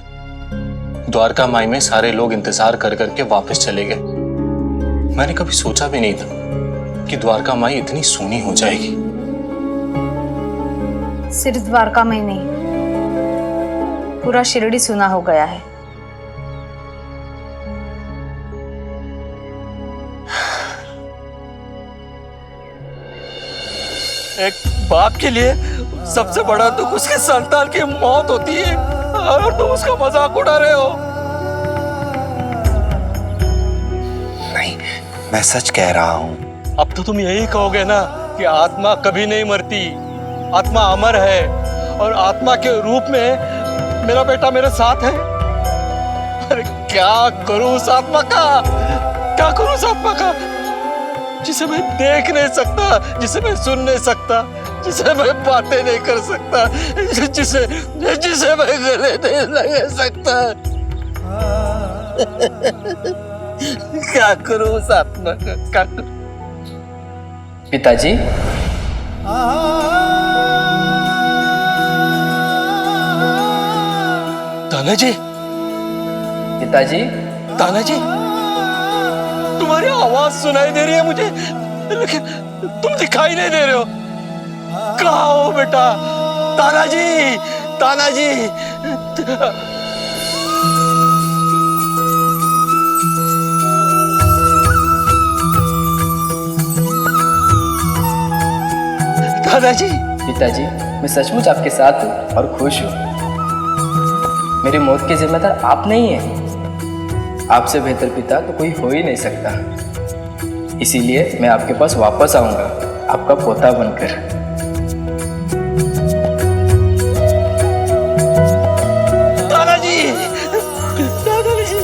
द्वारका माई में सारे लोग इंतजार कर करके वापस चले गए। मैंने कभी सोचा भी नहीं था कि द्वारका माई इतनी सोनी हो जाएगी। सिर्फ द्वारका में नहीं, पूरा शिरडी सुना हो गया है। एक बाप के लिए सबसे बड़ा दुख उसके संतान की मौत होती है, और तुम उसका मजाक उड़ा रहे हो। नहीं, मैं सच कह रहा हूं। अब तो तुम यही कहोगे ना कि आत्मा कभी नहीं मरती, आत्मा अमर है, और आत्मा के रूप में मेरा बेटा मेरे साथ है। अरे क्या करूं उस आत्मा का? क्या करूं उस आत्मा का जिसे मैं देख नहीं सकता, जिसे मैं सुन नहीं सकता, जिसे मैं बातें नहीं कर सकता, जिसे मैं गले नहीं लगा सकता। क्या करूं उस आत्मा का? क्या करूं? पिताजी, तानाजी, पिताजी, तानाजी, तुम्हारी आवाज सुनाई दे रही है मुझे, लेकिन तुम दिखाई नहीं दे रहे हो। कहाँ हो बेटा? तानाजी, तानाजी। तानाजी। पिताजी, मैं सचमुच आपके साथ हूँ और खुश हूँ। मेरी मौत के जिम्मेदार आप नहीं हैं। आपसे बेहतर पिता तो कोई हो ही नहीं सकता। इसीलिए मैं आपके पास वापस आऊंगा, आपका पोता बनकर। तानाजी, तानाजी।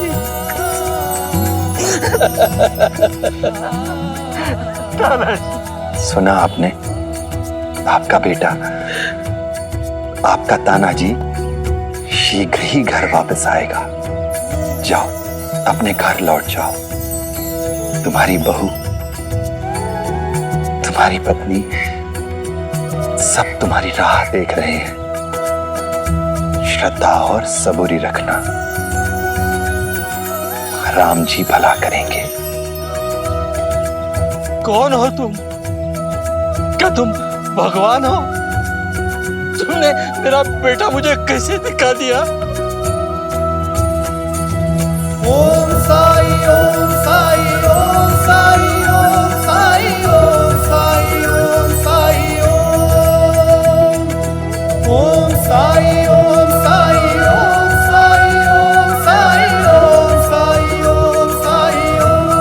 सुना आपने? आपका बेटा, आपका तानाजी शीघ्र ही घर वापस आएगा। जाओ, अपने घर लौट जाओ। तुम्हारी बहू, तुम्हारी पत्नी सब तुम्हारी राह देख रहे हैं। श्रद्धा और सबूरी रखना, राम जी भला करेंगे। कौन हो तुम? क्या तुम भगवान हो? तुमने मेरा बेटा मुझे कैसे दिखा दिया? ओम साई, ओम साई, ओम साई, ओम साई, ओम साई, ओम साई, ओम साई, ओम साई, ओम साई, ओम साई, ओम साई, ओम साई, ओम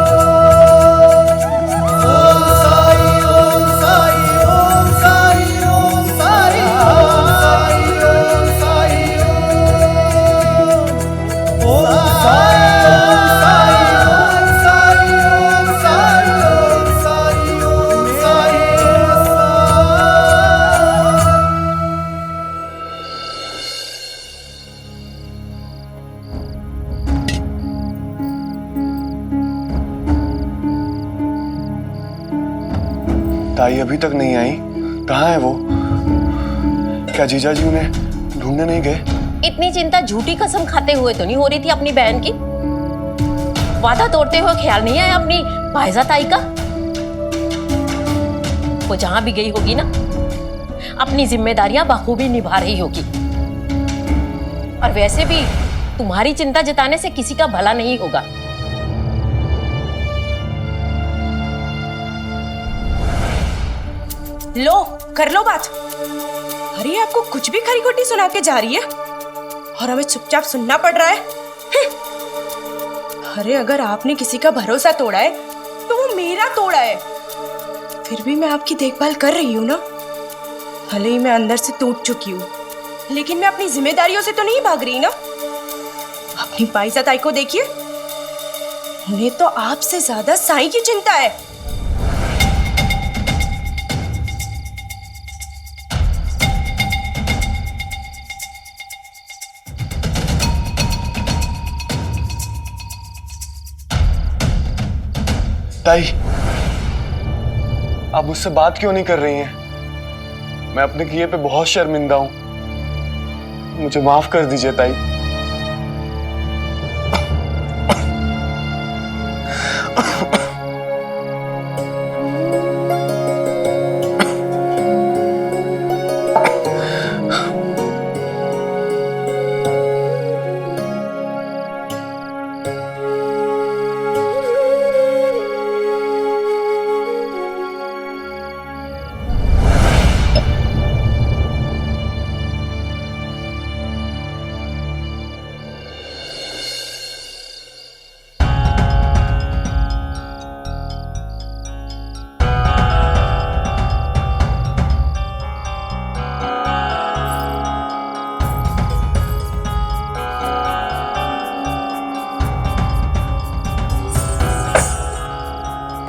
ताई अभी तक नहीं आई। कहाँ है वो? क्या जीजा जी उन्हें ढूंढने नहीं गए? इतनी चिंता झूठी कसम खाते हुए तो नहीं हो रही थी अपनी बहन की? वादा तोड़ते हुए ख्याल नहीं आया अपनी भाईजा ताई का? वो जहां भी गई होगी ना, अपनी जिम्मेदारियां बखूबी निभा रही होगी। और वैसे भी तुम्हारी चिंता जताने से किसी का भला नहीं होगा। लो कर लो बात। अरे आपको कुछ भी खरी खोटी सुना के जा रही है और हमें चुपचाप सुनना पड़ रहा है। अरे अगर आपने किसी का भरोसा तोड़ा है तो वो मेरा तोड़ा है। फिर भी मैं आपकी देखभाल कर रही हूँ ना। भले ही मैं अंदर से टूट चुकी हूँ, लेकिन मैं अपनी जिम्मेदारियों से तो नहीं भाग रही ना। अपनी भाईजा ताई को देखिए, उन्हें तो आपसे ज्यादा साईं की चिंता है। ताई, आप मुझसे बात क्यों नहीं कर रही हैं? मैं अपने किए पे बहुत शर्मिंदा हूं। मुझे माफ कर दीजिए ताई।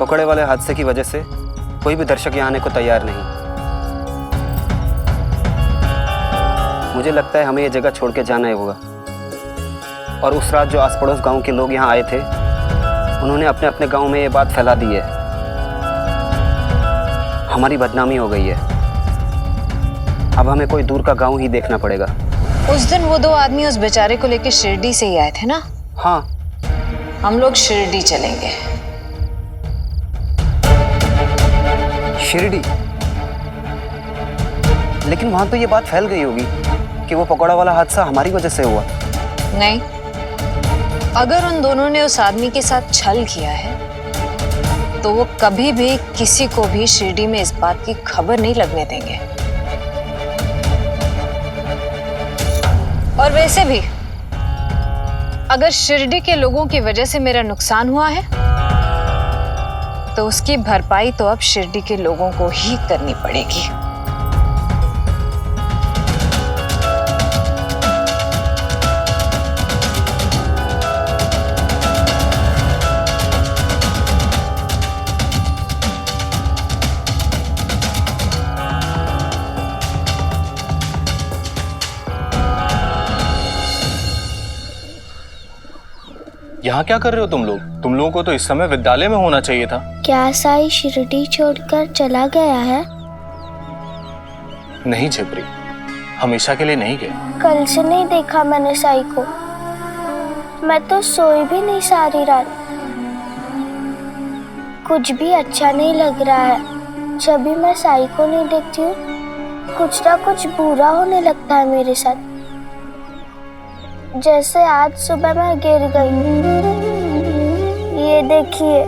पकड़े वाले हादसे की वजह से कोई भी दर्शक यहाँ आने को तैयार नहीं। मुझे लगता है हमें ये जगह छोड़ के जाना ही होगा। और उस रात जो आस पड़ोस गांव के लोग यहाँ आए थे, उन्होंने अपने अपने गांव में ये बात फैला दी है। हमारी बदनामी हो गई है। अब हमें कोई दूर का गांव ही देखना पड़ेगा। उस दिन वो 2 आदमी उस बेचारे को लेकर शिरडी से ही आए थे ना? हाँ, हम लोग शिरडी चलेंगे। शिरडी? लेकिन वहां तो ये बात फैल गई होगी कि वो पकौड़ा वाला हादसा हमारी वजह से हुआ। नहीं, अगर उन दोनों ने उस आदमी के साथ छल किया है तो वो कभी भी किसी को भी शिरडी में इस बात की खबर नहीं लगने देंगे। और वैसे भी अगर शिरडी के लोगों की वजह से मेरा नुकसान हुआ है तो उसकी भरपाई तो अब शिरडी के लोगों को ही करनी पड़ेगी। यहाँ क्या कर रहे हो तुम लोग? तुम लोगों को तो इस समय विद्यालय में होना चाहिए था। क्या साईं शिरडी छोड़कर चला गया है? नहीं झिपरी, हमेशा के लिए नहीं गए। कल से नहीं देखा मैंने साईं को। मैं तो सोई भी नहीं सारी रात। कुछ भी अच्छा नहीं लग रहा है। जब भी मैं साईं को नहीं देखती हूँ, कुछ ना कुछ बुरा होने लगता है मेरे साथ। जैसे आज सुबह मैं गिर गई। ये देखिए।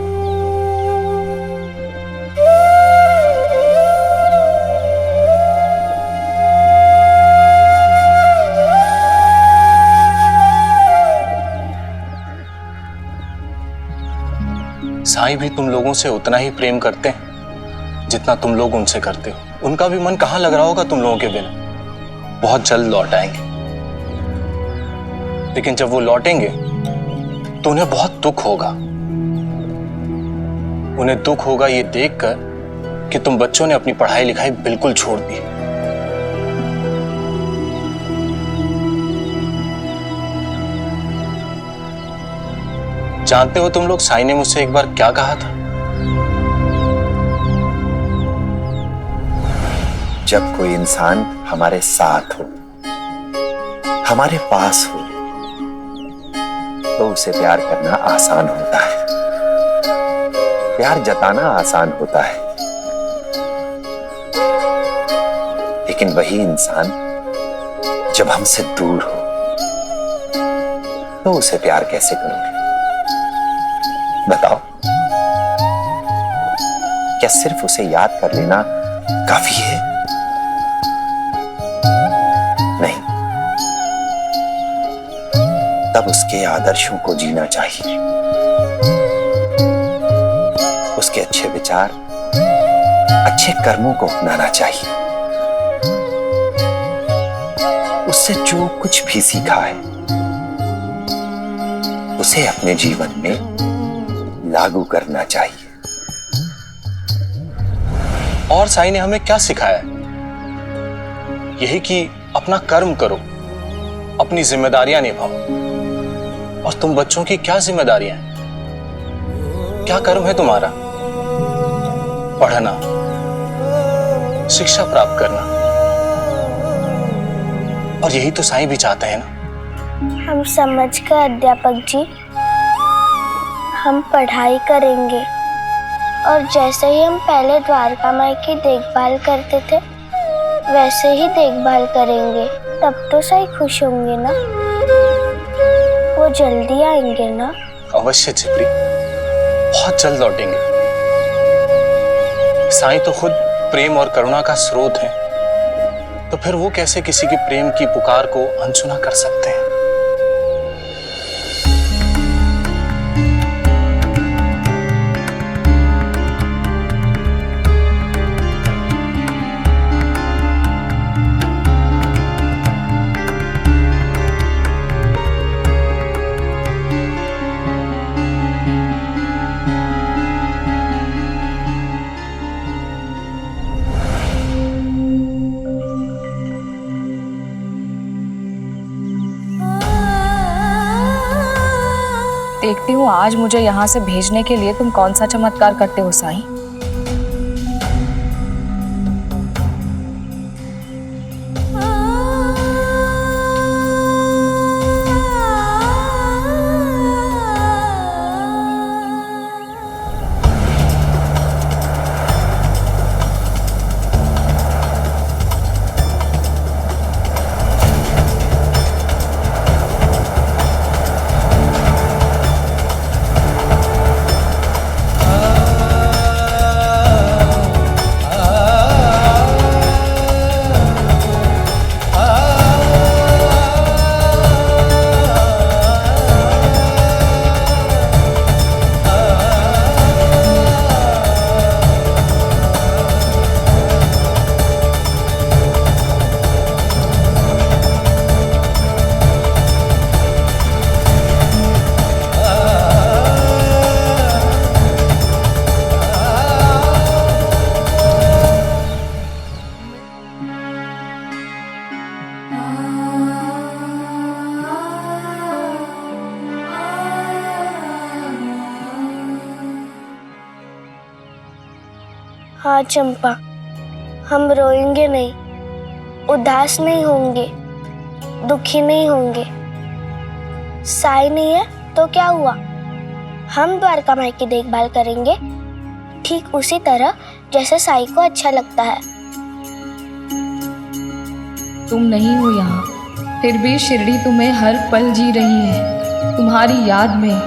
साईं भी तुम लोगों से उतना ही प्रेम करते हैं जितना तुम लोग उनसे करते हो। उनका भी मन कहाँ लग रहा होगा तुम लोगों के बिना। बहुत जल्द लौट आएंगे, लेकिन जब वो लौटेंगे तो उन्हें बहुत दुख होगा। उन्हें दुख होगा ये देखकर कि तुम बच्चों ने अपनी पढ़ाई लिखाई बिल्कुल छोड़ दी। जानते हो तुम लोग साईं ने मुझसे एक बार क्या कहा था? जब कोई इंसान हमारे साथ हो, हमारे पास हो, तो उसे प्यार करना आसान होता है, प्यार जताना आसान होता है। लेकिन वही इंसान जब हमसे दूर हो तो उसे प्यार कैसे करोगे? बताओ, क्या सिर्फ उसे याद कर लेना काफी है? नहीं, तब उसके आदर्शों को जीना चाहिए, उसके अच्छे विचार, अच्छे कर्मों को अपनाना चाहिए, उससे जो कुछ भी सीखा है उसे अपने जीवन में लागू करना चाहिए। और साईं ने हमें क्या सिखाया है? यही कि अपना कर्म करो, अपनी जिम्मेदारियां निभाओ। और तुम बच्चों की क्या जिम्मेदारियां हैं? क्या कर्म है तुम्हारा? पढ़ना, शिक्षा प्राप्त करना। और यही तो साईं भी चाहते हैं ना। हम समझ गए अध्यापक जी, हम पढ़ाई करेंगे और जैसे ही हम पहले द्वारका माई की देखभाल करते थे वैसे ही देखभाल करेंगे। तब तो साईं खुश होंगे ना, वो जल्दी आएंगे ना? अवश्य चिपरी, बहुत जल्द लौटेंगे। साईं तो खुद प्रेम और करुणा का स्रोत है, तो फिर वो कैसे किसी के प्रेम की पुकार को अनसुना कर सकते हैं? देखती हूँ आज मुझे यहाँ से भेजने के लिए तुम कौन सा चमत्कार करते हो साईं। हाँ चंपा, हम रोएंगे नहीं, उदास नहीं होंगे, दुखी नहीं होंगे। साईं नहीं है तो क्या हुआ, हम द्वारका माई की देखभाल करेंगे ठीक उसी तरह जैसे साईं को अच्छा लगता है। तुम नहीं हो यहाँ, फिर भी शिरडी तुम्हें हर पल जी रही है, तुम्हारी याद में,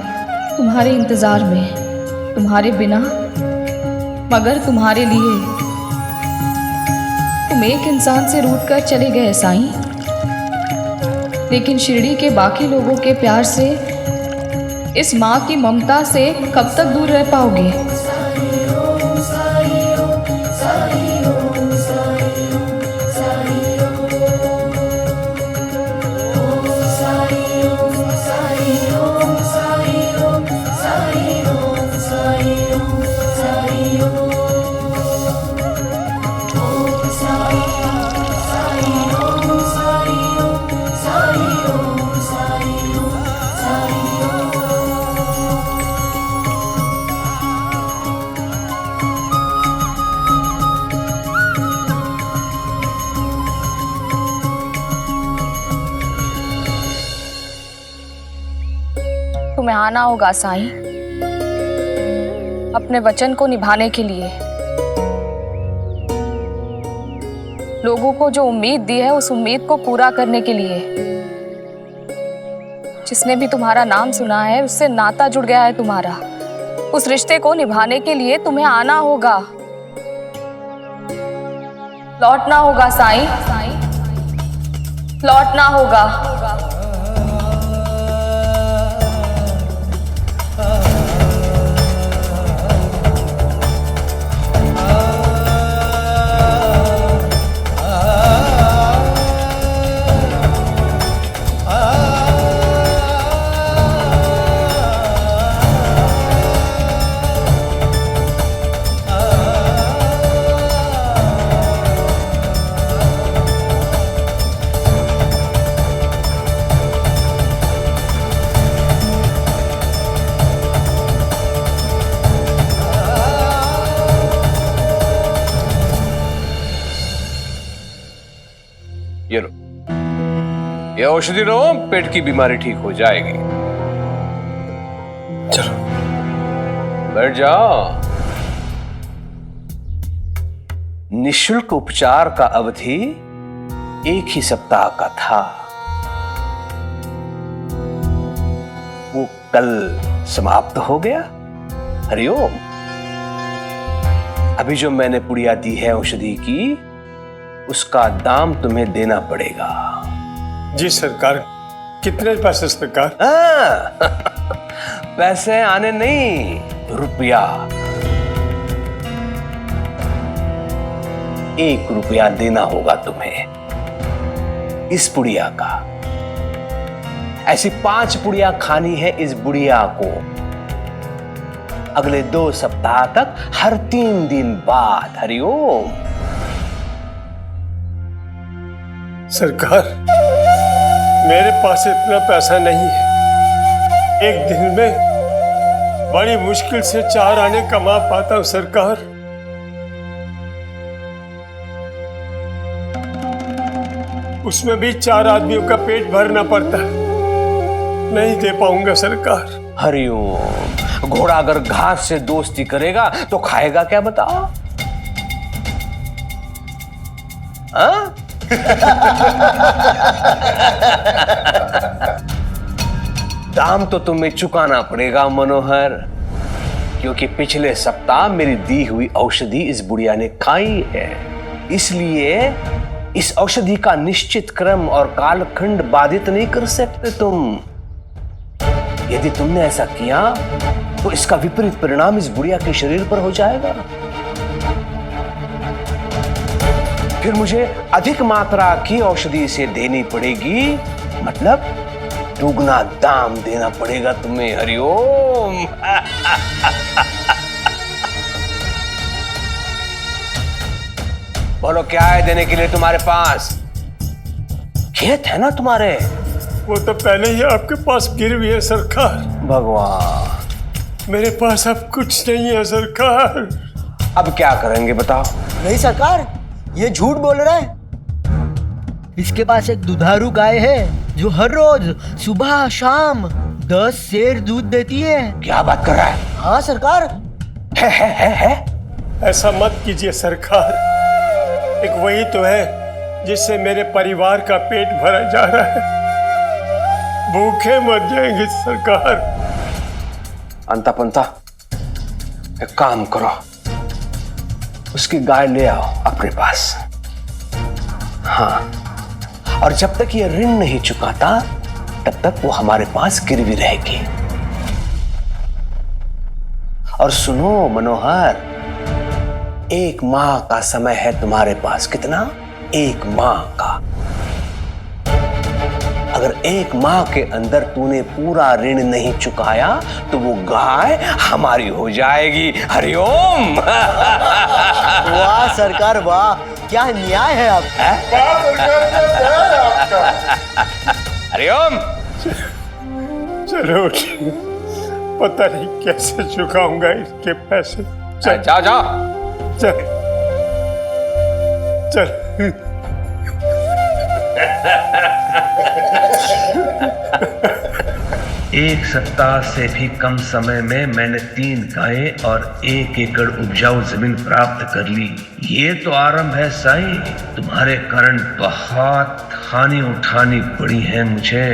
तुम्हारे इंतजार में, तुम्हारे बिना, मगर तुम्हारे लिए। तुम एक इंसान से रूठ कर चले गए साईं, लेकिन शिरडी के बाकी लोगों के प्यार से, इस माँ की ममता से कब तक दूर रह पाओगे? तुम्हें आना होगा साईं, अपने वचन को निभाने के लिए। लोगों को जो उम्मीद दी है उस उम्मीद को पूरा करने के लिए। जिसने भी तुम्हारा नाम सुना है उससे नाता जुड़ गया है तुम्हारा। उस रिश्ते को निभाने के लिए तुम्हें आना होगा, लौटना होगा साईं, लौटना होगा। ये लो, ये औषधि लो, पेट की बीमारी ठीक हो जाएगी। चलो बैठ जाओ। निःशुल्क उपचार का अवधि 1 ही सप्ताह का था। वो कल समाप्त हो गया। हरिओम। अभी जो मैंने पुड़िया दी है औषधि की, उसका दाम तुम्हें देना पड़ेगा। जी सरकार। कितने पैसे सरकार? पैसे आने नहीं, रुपया। 1 रुपया देना होगा तुम्हें इस पुड़िया का। ऐसी 5 पुड़िया खानी है इस बुढ़िया को अगले 2 सप्ताह तक, हर 3 दिन बाद। हरिओम। सरकार, मेरे पास इतना पैसा नहीं है। एक दिन में बड़ी मुश्किल से 4 आने कमा पाता हूं सरकार। उसमें भी 4 आदमियों का पेट भरना पड़ता है। नहीं दे पाऊंगा सरकार। हरिओम। घोड़ा अगर घास से दोस्ती करेगा तो खाएगा क्या बताओ? हाँ? दाम तो तुम्हें चुकाना पड़ेगा मनोहर, क्योंकि पिछले सप्ताह मेरी दी हुई औषधि इस बुढ़िया ने खाई है। इसलिए इस औषधि का निश्चित क्रम और कालखंड बाधित नहीं कर सकते तुम। यदि तुमने ऐसा किया तो इसका विपरीत परिणाम इस बुढ़िया के शरीर पर हो जाएगा। फिर मुझे अधिक मात्रा की औषधि इसे देनी पड़ेगी, मतलब दुगना दाम देना पड़ेगा तुम्हें। हरिओम। बोलो क्या है देने के लिए तुम्हारे पास? खेत है ना तुम्हारे? वो तो पहले ही आपके पास गिरवी है सरकार। भगवान। मेरे पास अब कुछ नहीं है सरकार। अब क्या करेंगे बताओ? नहीं सरकार, ये झूठ बोल रहा है। इसके पास एक दुधारू गाय है जो हर रोज सुबह शाम 10 सेर दूध देती है। क्या बात कर रहा है? हाँ सरकार। है? ऐसा मत कीजिए सरकार। एक वही तो है जिससे मेरे परिवार का पेट भरा जा रहा है। भूखे मर जाएंगे सरकार। अंता पंता, एक काम करो, उसकी गाय ले आओ अपने पास। हाँ, और जब तक ये ऋण नहीं चुकाता तब तक वो हमारे पास गिरवी रहेगी। और सुनो मनोहर, 1 माह का समय है तुम्हारे पास। कितना? 1 माह का। अगर 1 माह के अंदर तूने पूरा ऋण नहीं चुकाया तो वो गाय हमारी हो जाएगी। हरिओम। वाह सरकार वाह, क्या न्याय है आपका। हरिओम। चलो पता नहीं कैसे चुकाऊंगा इसके पैसे। जाओ जाओ। चल चल। 1 सप्ताह से भी कम समय में मैंने 3 गायें और 1 एकड़ उपजाऊ जमीन प्राप्त कर ली। ये तो आरंभ है साईं। तुम्हारे कारण बहुत हानि उठानी पड़ी है मुझे।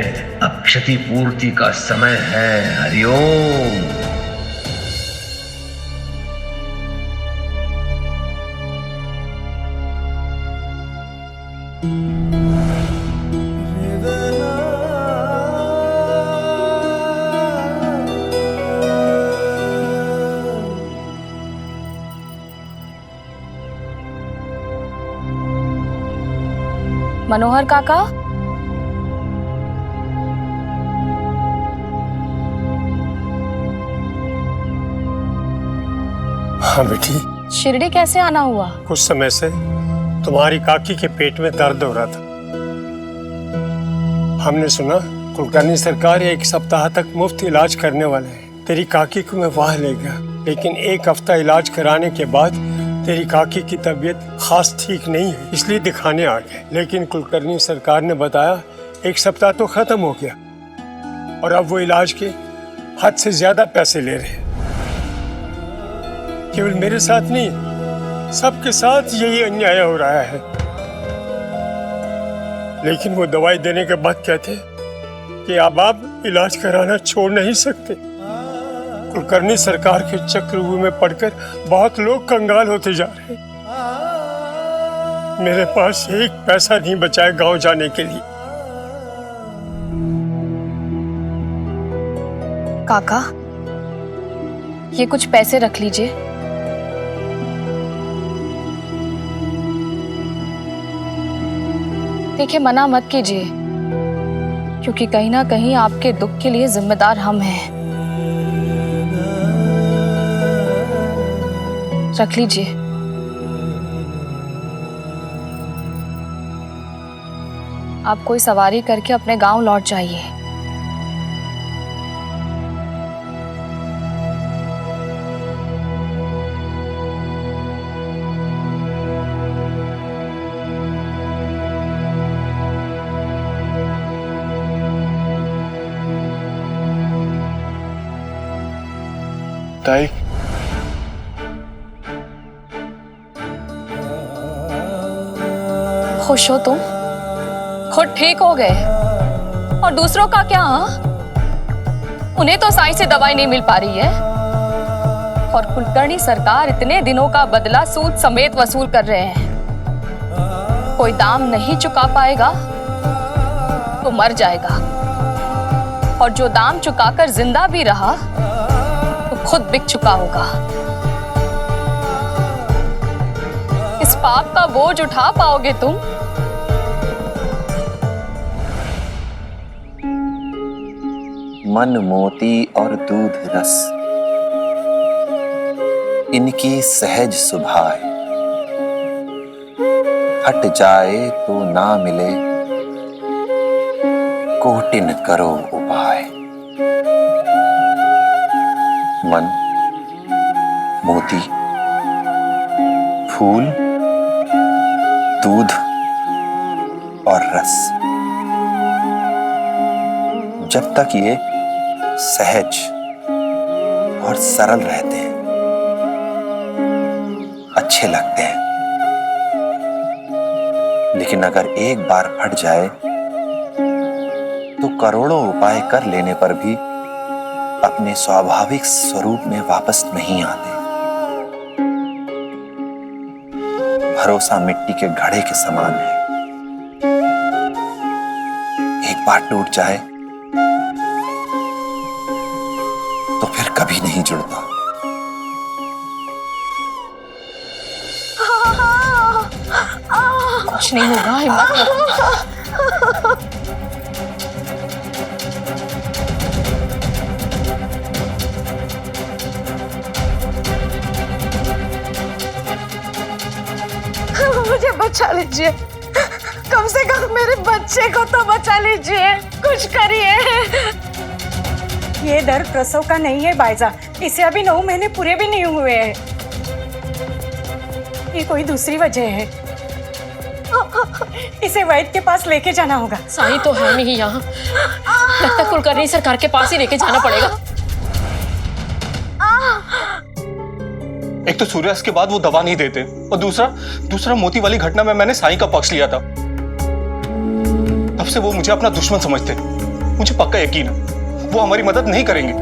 अब क्षतिपूर्ति का समय है। हरिओम। मनोहर काका, हाँ बेटी। शिरडी कैसे आना हुआ? कुछ समय से तुम्हारी काकी के पेट में दर्द हो रहा था। हमने सुना कुलकर्णी सरकार 1 सप्ताह तक मुफ्त इलाज करने वाले हैं। तेरी काकी को मैं वहां ले गया, लेकिन 1 हफ्ता इलाज कराने के बाद तेरी काकी की तबीयत खास ठीक नहीं है, इसलिए दिखाने आ गए। लेकिन कुलकर्णी सरकार ने बताया 1 सप्ताह तो खत्म हो गया और अब वो इलाज के हद से ज्यादा पैसे ले रहे हैं। केवल मेरे साथ नहीं, सबके साथ यही अन्याय हो रहा है। लेकिन वो दवाई देने के बाद कहते कि अब आप इलाज कराना छोड़ नहीं सकते। कुलकर्णी सरकार के चक्रव्यूह में पड़कर बहुत लोग कंगाल होते जा रहे हैं। मेरे पास 1 पैसा नहीं बचा है गांव जाने के लिए। काका, ये कुछ पैसे रख लीजिए। देखिए, मना मत कीजिए, क्योंकि कहीं ना कहीं आपके दुख के लिए जिम्मेदार हम हैं। रख लीजिए। आप कोई सवारी करके अपने गांव लौट जाइए। ताई, खुश हो तुम? खुद ठीक हो गए, और दूसरों का क्या? उन्हें तो साईं से दवाई नहीं मिल पा रही है, और कुलकर्णी सरकार इतने दिनों का बदला सूद समेत वसूल कर रहे हैं। कोई दाम नहीं चुका पाएगा तो मर जाएगा, और जो दाम चुकाकर जिंदा भी रहा तो खुद बिक चुका होगा। इस पाप का बोझ उठा पाओगे तुम? मन मोती और दूध रस, इनकी सहज सुभाए, हट जाए तो ना मिले, कोटिन करो उपाय। मन, मोती, फूल, दूध और रस, जब तक ये सहज और सरल रहते हैं, अच्छे लगते हैं। लेकिन अगर एक बार फट जाए तो करोड़ों उपाय कर लेने पर भी अपने स्वाभाविक स्वरूप में वापस नहीं आते। भरोसा मिट्टी के घड़े के समान है, एक बार टूट जाए तो फिर कभी नहीं जुड़ता। कुछ नहीं होगा, हिम्मत रखो। मुझे बचा लीजिए, कम से कम मेरे बच्चे को तो बचा लीजिए, कुछ करिए। ये दर्द प्रसव का नहीं है बायजा, इसे अभी 9 महीने पूरे भी नहीं हुए हैं। ये कोई दूसरी वजह है, इसे वैद्य के पास लेके जाना होगा। साईं तो है नहीं यहाँ। लगता है कुलकर्णी सरकार के पास ही लेके जाना पड़ेगा। एक तो सूर्यास्त के बाद वो दवा नहीं देते, और दूसरा मोती वाली घटना में मैंने साईं का पक्ष लिया था। तब से वो मुझे अपना दुश्मन समझते। मुझे पक्का यकीन है वो हमारी मदद नहीं करेंगे।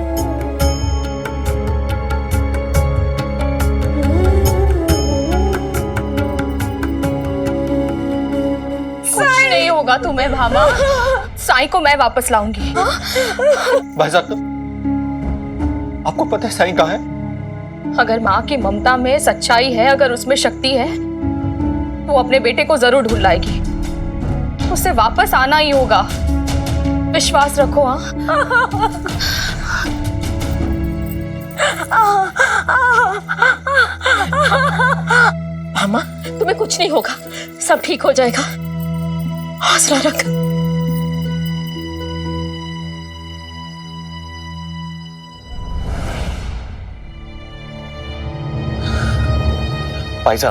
कुछ नहीं होगा तुम्हें भामा। साईं को मैं वापस लाऊंगी। भाई साहब, आपको पता है साईं कहाँ है? अगर माँ की ममता में सच्चाई है, अगर उसमें शक्ति है, तो अपने बेटे को जरूर ढूंढ लाएगी। उसे वापस आना ही होगा, विश्वास रखो। मामा, तुम्हें कुछ नहीं होगा, सब ठीक हो जाएगा, हौसला रख। भाईजा,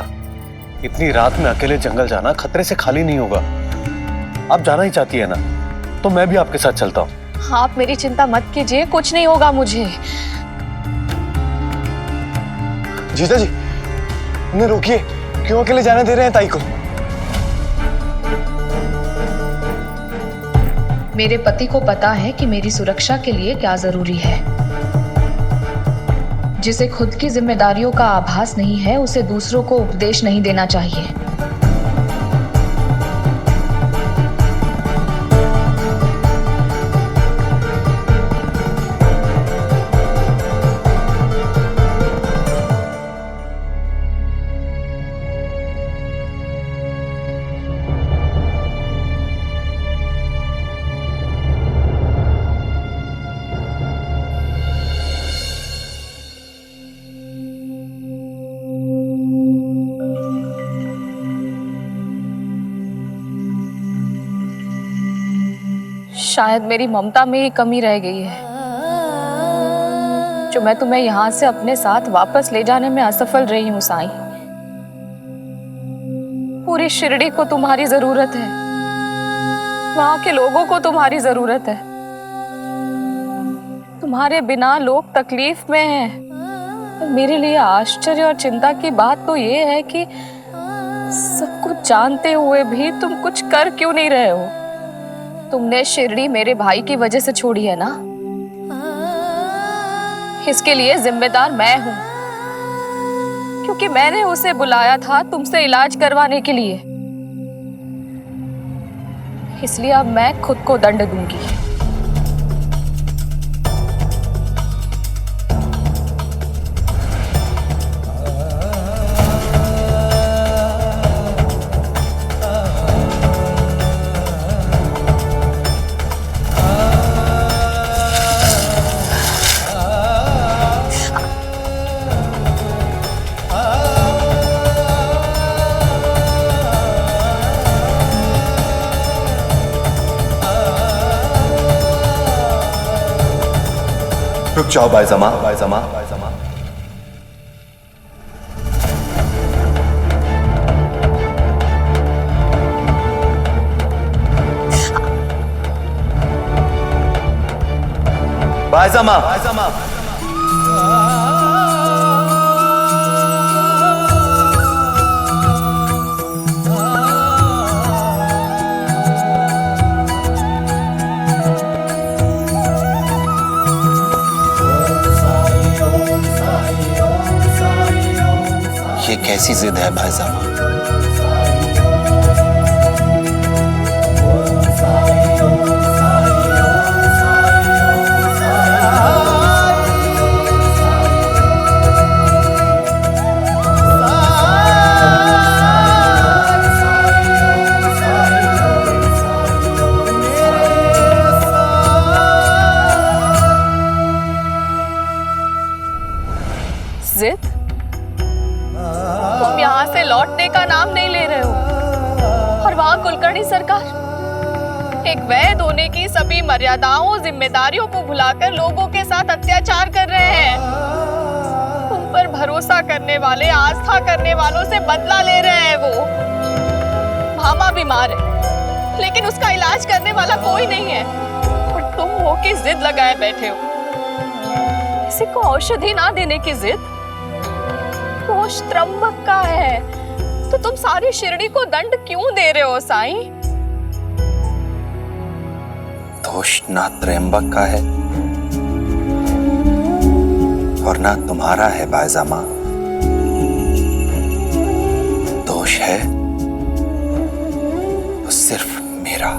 इतनी रात में अकेले जंगल जाना खतरे से खाली नहीं होगा। आप जाना ही चाहती है ना, तो मैं भी आपके साथ चलता हूँ। आप मेरी चिंता मत कीजिए, कुछ नहीं होगा मुझे। जीजा जी, इन्हें रोकिए। क्यों अकेले जाने दे रहे हैं ताई को? मेरे पति को पता है कि मेरी सुरक्षा के लिए क्या जरूरी है। जिसे खुद की जिम्मेदारियों का आभास नहीं है, उसे दूसरों को उपदेश नहीं देना चाहिए। शायद मेरी ममता में ही कमी रह गई है, जो मैं तुम्हें यहां से अपने साथ वापस ले जाने में असफल रही हूं साईं। पूरी शिरडी को तुम्हारी जरूरत है, वहां के लोगों को तुम्हारी जरूरत है। तुम्हारे बिना लोग तकलीफ में हैं। मेरे लिए आश्चर्य और चिंता की बात तो ये है कि सब कुछ जानते हुए भी तुम कुछ कर क्यों नहीं रहे हो? तुमने शिरडी मेरे भाई की वजह से छोड़ी है ना, इसके लिए जिम्मेदार मैं हूं, क्योंकि मैंने उसे बुलाया था तुमसे इलाज करवाने के लिए। इसलिए अब मैं खुद को दंड दूंगी। रुक जाओ बायजमा। बायजमा। ये कैसी जिद है भाईजामा? जिद? तुम यहाँ से लौटने का नाम नहीं ले रहे हो, और वहाँ कुलकर्णी सरकार एक वैद होने की सभी मर्यादाओं, जिम्मेदारियों को भुलाकर लोगों के साथ अत्याचार कर रहे हैं। तुम पर भरोसा करने वाले, आस्था करने वालों से बदला ले रहे हैं। वो भामा बीमार है, लेकिन उसका इलाज करने वाला कोई नहीं है, और तुम हो की जिद लगाए बैठे हो? किसी को औषधि ना देने की जिद? दोष त्र्यंबक का है, तो तुम सारी शिरडी को दंड क्यों दे रहे हो साईं? दोष ना त्र्यंबक का है और ना तुम्हारा है बायजामा। दोष है तो सिर्फ मेरा।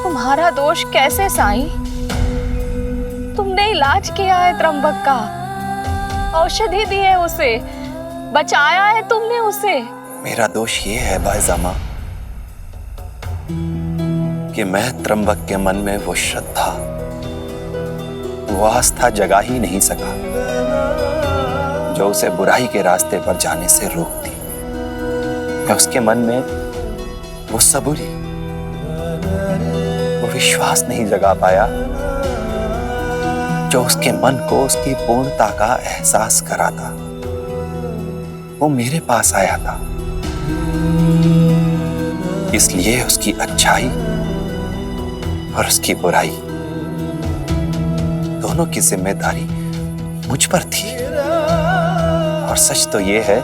तुम्हारा दोष कैसे साईं? तुमने इलाज किया है त्र्यंबक का, औषधि दी है उसे, बचाया है तुमने उसे। मेरा दोष ये है बायजामा कि मैं त्र्यंबक के मन में वो श्रद्धा, वो आस्था जगा ही नहीं सका जो उसे बुराई के रास्ते पर जाने से रोकती। मैं उसके मन में वो सबूरी, वो विश्वास नहीं जगा पाया जो उसके मन को उसकी पूर्णता का एहसास कराता। वो मेरे पास आया था, इसलिए उसकी अच्छाई और उसकी बुराई दोनों की जिम्मेदारी मुझ पर थी। और सच तो ये है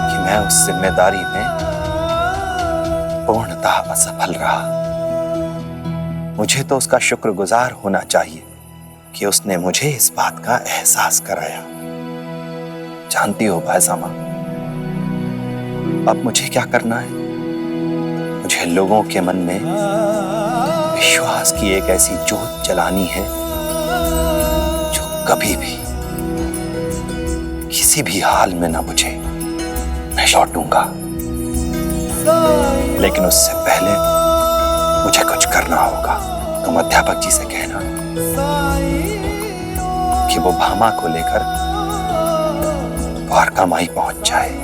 कि मैं उस जिम्मेदारी में पूर्णतः असफल रहा। मुझे तो उसका शुक्रगुजार होना चाहिए कि उसने मुझे इस बात का एहसास कराया। जानती हो बायजामा, अब मुझे क्या करना है? मुझे लोगों के मन में विश्वास की एक ऐसी ज्योत जलानी है जो कभी भी किसी भी हाल में ना बुझे। मैं लौटूंगा, लेकिन उससे पहले मुझे कुछ करना होगा। तुम अध्यापक जी से कहना कि वो भामा को लेकर द्वारका माई पहुंच जाए।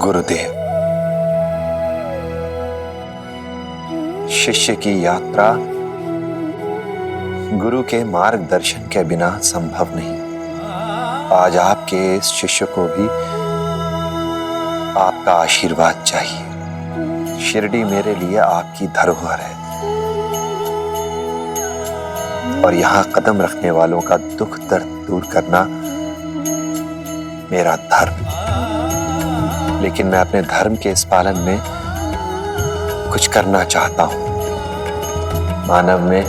गुरुदेव, शिष्य की यात्रा गुरु के मार्गदर्शन के बिना संभव नहीं। आज आपके इस शिष्य को भी आपका आशीर्वाद चाहिए। शिरडी मेरे लिए आपकी धरोहर है और यहाँ कदम रखने वालों का दुख दर्द दूर करना मेरा धर्म। लेकिन मैं अपने धर्म के इस पालन में कुछ करना चाहता हूं। मानव में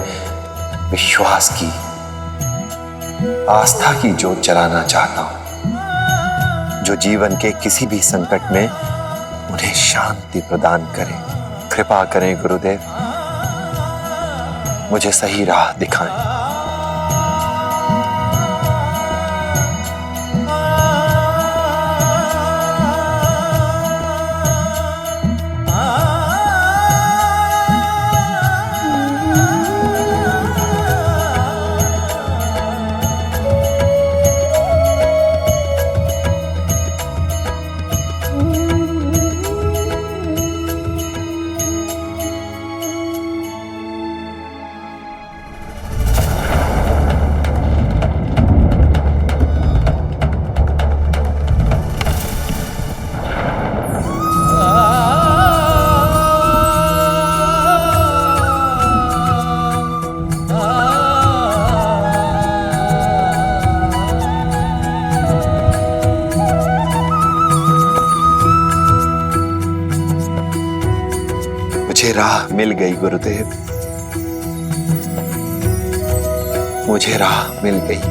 विश्वास की, आस्था की ज्योत जलाना चाहता हूं जो जीवन के किसी भी संकट में उन्हें शांति प्रदान करे। कृपा करें गुरुदेव, मुझे सही राह दिखाएं। मुझे राह मिल गई गुरुदेव, मुझे राह मिल गई।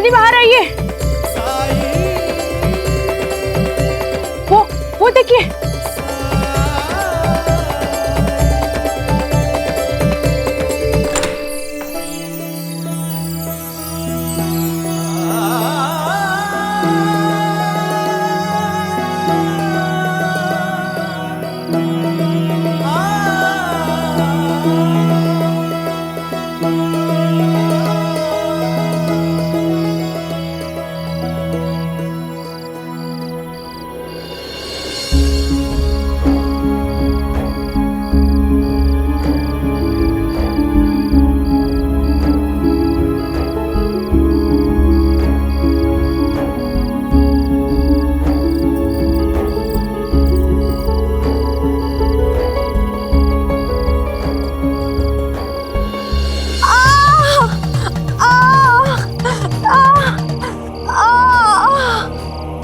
जल्दी बाहर आइए। वो देखिए।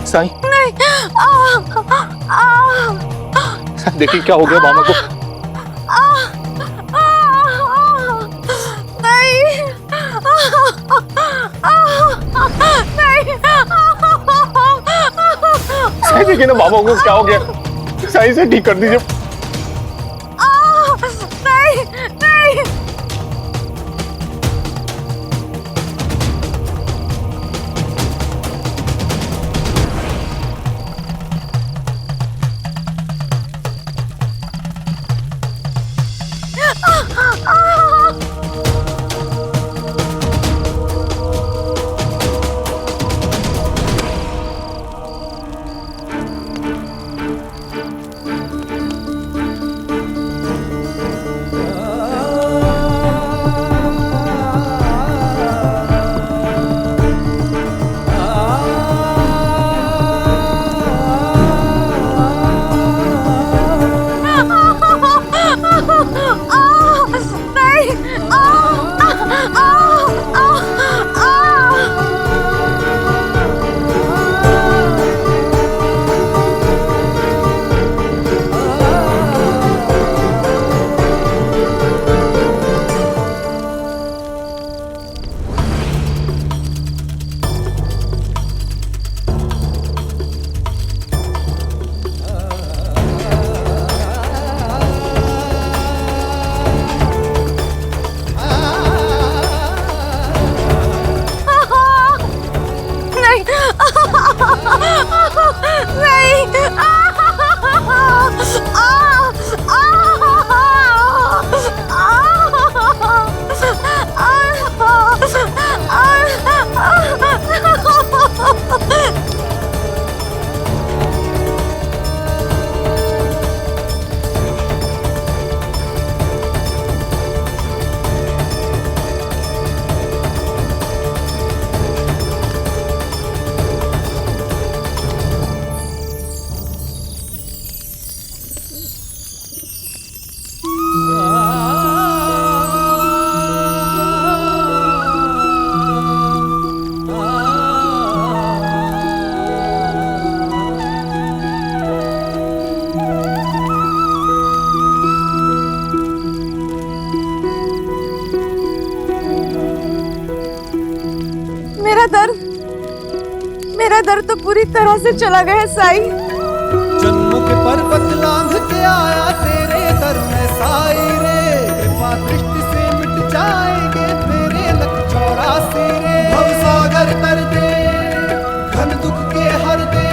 साईं, देखिए क्या हो गया मामा को। साईं देखिए ना मामा को क्या हो गया। साईं से ठीक कर दीजिए। मेरा दर्द तो पूरी तरह से चला गया है साईं। जन्मों के पर्वत लांघ के आया तेरे दर में साई रे, कृपा दृष्टि से मिट जाएंगे तेरे लख 84 रे। भवसागर तर दे, घन दुख के हर दे,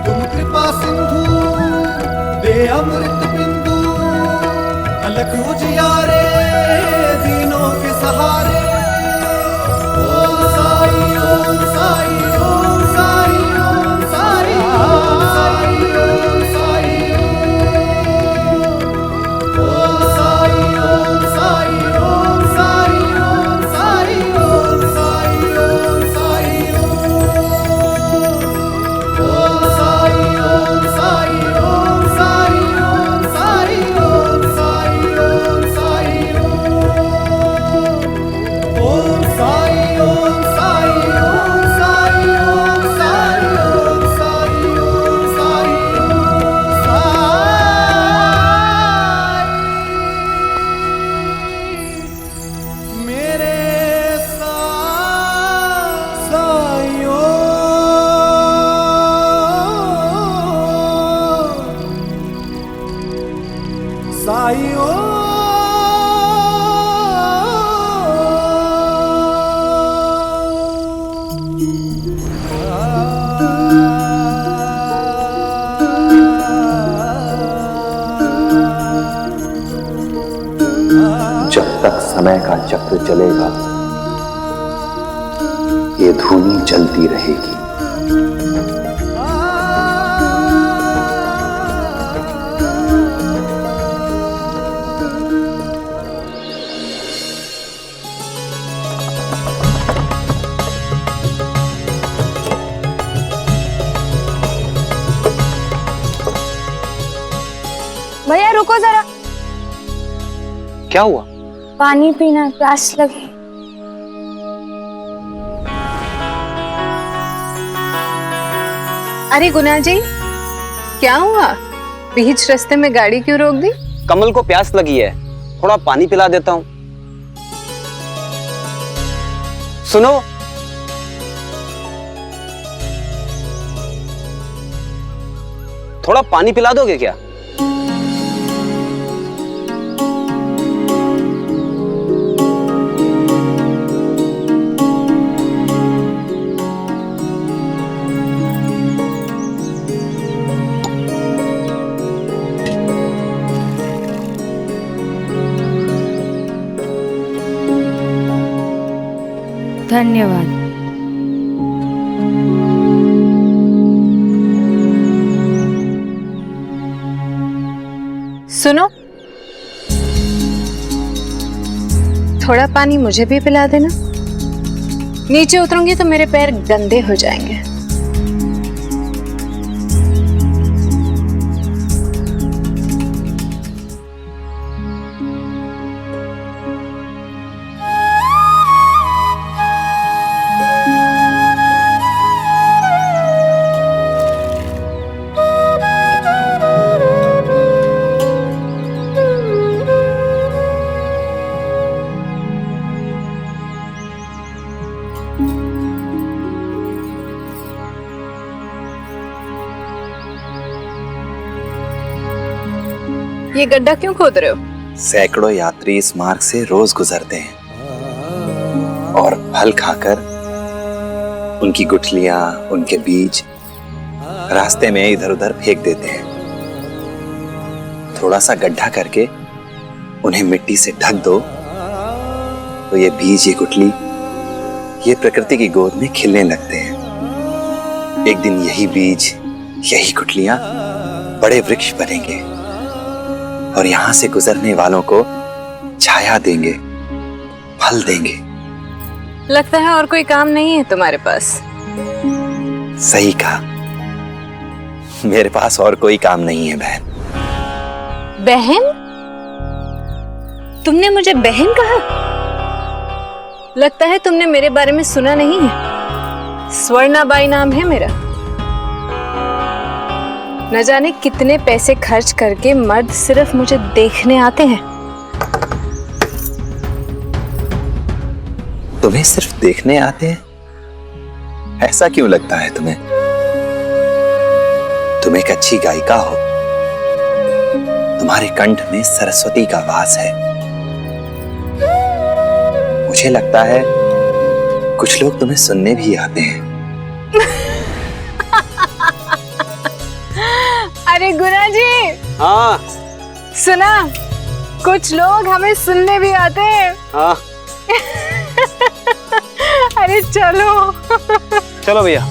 तुम कृपा सिंधु दे अमृत बिंदु, अलख उजियारे दीनों के सहारे। ओम साई ओम साई ओम साई ओम साई ओम साई ओम साई ओम साई ओम साई। चक्र चलेगा, ये धूनी जलती रहेगी। भैया रुको जरा। क्या हुआ? पानी पीना, प्यास लगी। अरे गुना जी, क्या हुआ? बीच रास्ते में गाड़ी क्यों रोक दी? कमल को प्यास लगी है, थोड़ा पानी पिला देता हूँ। सुनो, थोड़ा पानी पिला दोगे क्या? धन्यवाद। सुनो, थोड़ा पानी मुझे भी पिला देना। नीचे उतरूंगी तो मेरे पैर गंदे हो जाएंगे। ये गड्ढा क्यों खोद रहे हो? सैकड़ों यात्री इस मार्ग से रोज गुजरते हैं और फल खाकर उनकी गुठलियां, उनके बीज रास्ते में इधर उधर फेंक देते हैं। थोड़ा सा गड्ढा करके उन्हें मिट्टी से ढक दो तो ये बीज, ये गुठली, ये प्रकृति की गोद में खिलने लगते हैं। एक दिन यही बीज, यही गुठलियां बड़े वृक्ष बनेंगे और यहां से गुजरने वालों को छाया देंगे, फल देंगे। लगता है और कोई काम नहीं है तुम्हारे पास। सही कहा, मेरे पास और कोई काम नहीं है बहन। बहन? तुमने मुझे बहन कहा? लगता है तुमने मेरे बारे में सुना नहीं है। स्वर्णाबाई नाम है मेरा। न जाने कितने पैसे खर्च करके मर्द सिर्फ मुझे देखने आते हैं। तुम्हें सिर्फ देखने आते हैं? ऐसा क्यों लगता है तुम्हें? तुम एक अच्छी गायिका हो, तुम्हारे कंठ में सरस्वती का वास है। मुझे लगता है कुछ लोग तुम्हें सुनने भी आते हैं। अरे गुना जी। हाँ। सुना, कुछ लोग हमें सुनने भी आते हैं। हाँ। अरे चलो। चलो भैया।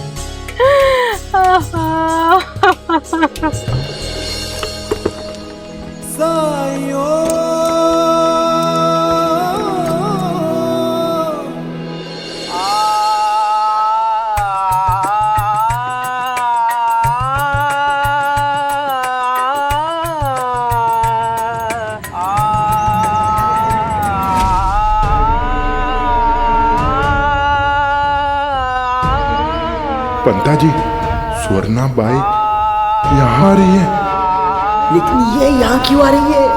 पंता जी, स्वर्णा बाई यहाँ आ रही है। लेकिन ये यहाँ क्यों आ रही है?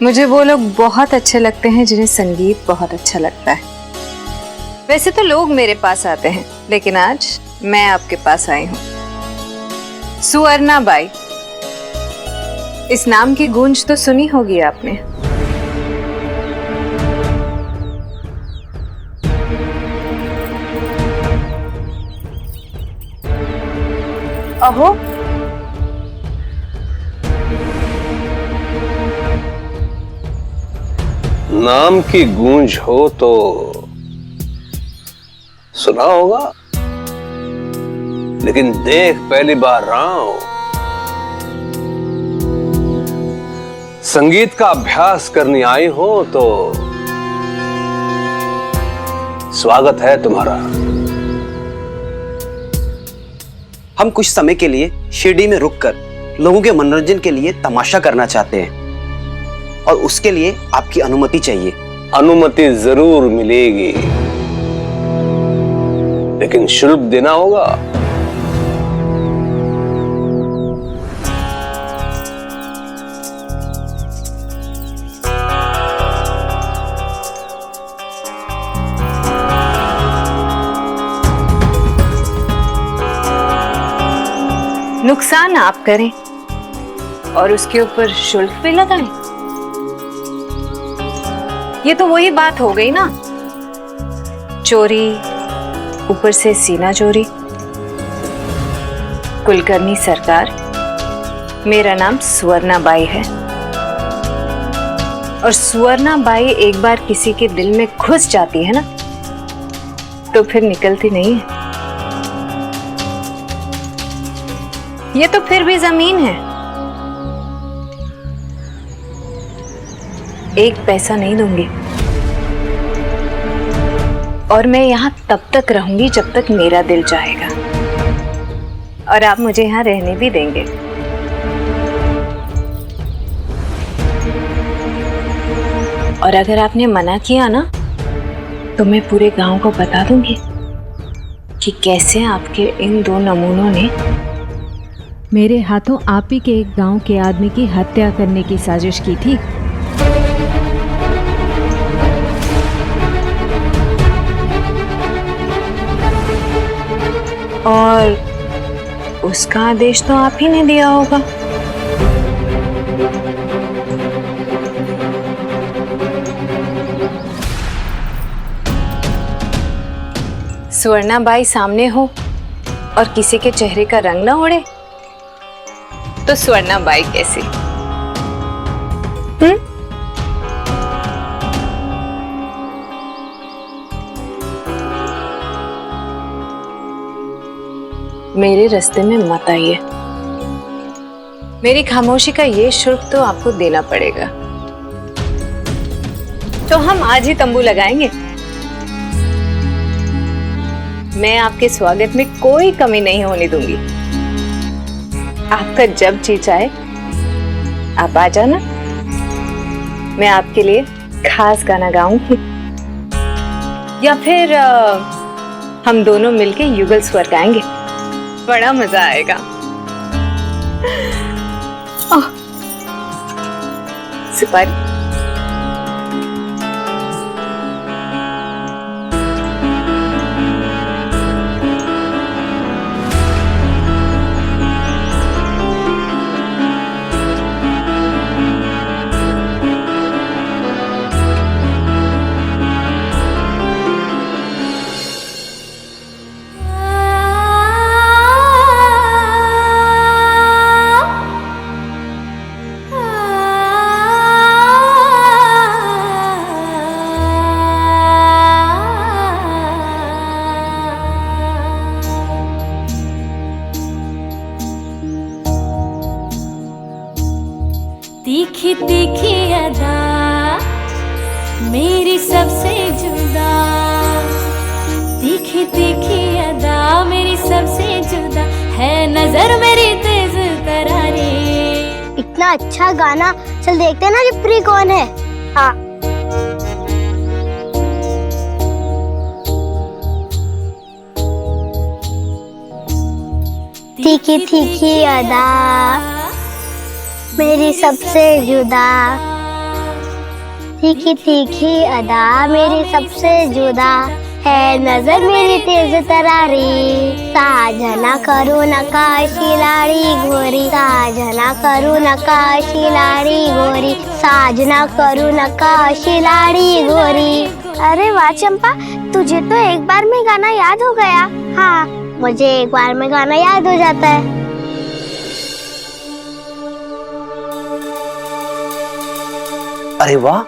मुझे वो लोग बहुत अच्छे लगते हैं जिन्हें संगीत बहुत अच्छा लगता है। वैसे तो लोग मेरे पास आते हैं, लेकिन आज मैं आपके पास आई हूँ। सुवर्णा बाई, इस नाम की गूंज तो सुनी होगी आपने। अहो, नाम की गूंज हो तो सुना होगा, लेकिन देख पहली बार रहा हूं। संगीत का अभ्यास करने आई हो तो स्वागत है तुम्हारा। हम कुछ समय के लिए शिरडी में रुककर लोगों के मनोरंजन के लिए तमाशा करना चाहते हैं और उसके लिए आपकी अनुमति चाहिए। अनुमति जरूर मिलेगी, लेकिन शुल्क देना होगा। नुकसान आप करें और उसके ऊपर शुल्क भी लगाएं। ये तो वही बात हो गई ना, चोरी ऊपर से सीना चोरी। कुलकर्णी सरकार, मेरा नाम सुवर्णा बाई है और सुवर्णा बाई एक बार किसी के दिल में घुस जाती है ना, तो फिर निकलती नहीं है। ये तो फिर भी जमीन है, एक पैसा नहीं दूंगी और मैं यहां तब तक रहूंगी जब तक मेरा दिल चाहेगा, और आप मुझे यहां रहने भी देंगे। और अगर आपने मना किया ना, तो मैं पूरे गांव को बता दूंगी कि कैसे आपके इन दो नमूनों ने मेरे हाथों आप ही के एक गांव के आदमी की हत्या करने की साजिश की थी। और उसका आदेश तो आप ही ने दिया होगा। सुवर्णा बाई सामने हो और किसी के चेहरे का रंग ना उड़े तो सुवर्णा बाई कैसी? मेरे रास्ते में मत आइए। मेरी खामोशी का ये शुल्क तो आपको देना पड़ेगा। तो हम आज ही तंबू लगाएंगे। मैं आपके स्वागत में कोई कमी नहीं होने दूंगी। आपका जब जी चाहे आप आ जाना, मैं आपके लिए खास गाना गाऊंगी, या फिर हम दोनों मिलके युगल स्वर गाएंगे। बड़ा मजा आएगा। सुपारी। तीखी तीखी अदा मेरी सबसे जुदा, तीखी तीखी अदा मेरी सबसे जुदा है, नजर मेरी तेज करारी। इतना अच्छा गाना, चल देखते हैं ना रिप्री कौन है। हाँ, तीखी तीखी अदा मेरी सबसे जुदा तीखी तीखी अदा मेरी सबसे जुदा है, नजर मेरी तेज तरारी। साजना करू नकाशी लाड़ी गोरी, साजना करू नकाशी लाड़ी गोरी, साजना करू नकाशी लाड़ी गोरी। अरे वाह चंपा, तुझे तो एक बार में गाना याद हो गया। हाँ, मुझे एक बार में गाना याद हो जाता है। अरे वाह,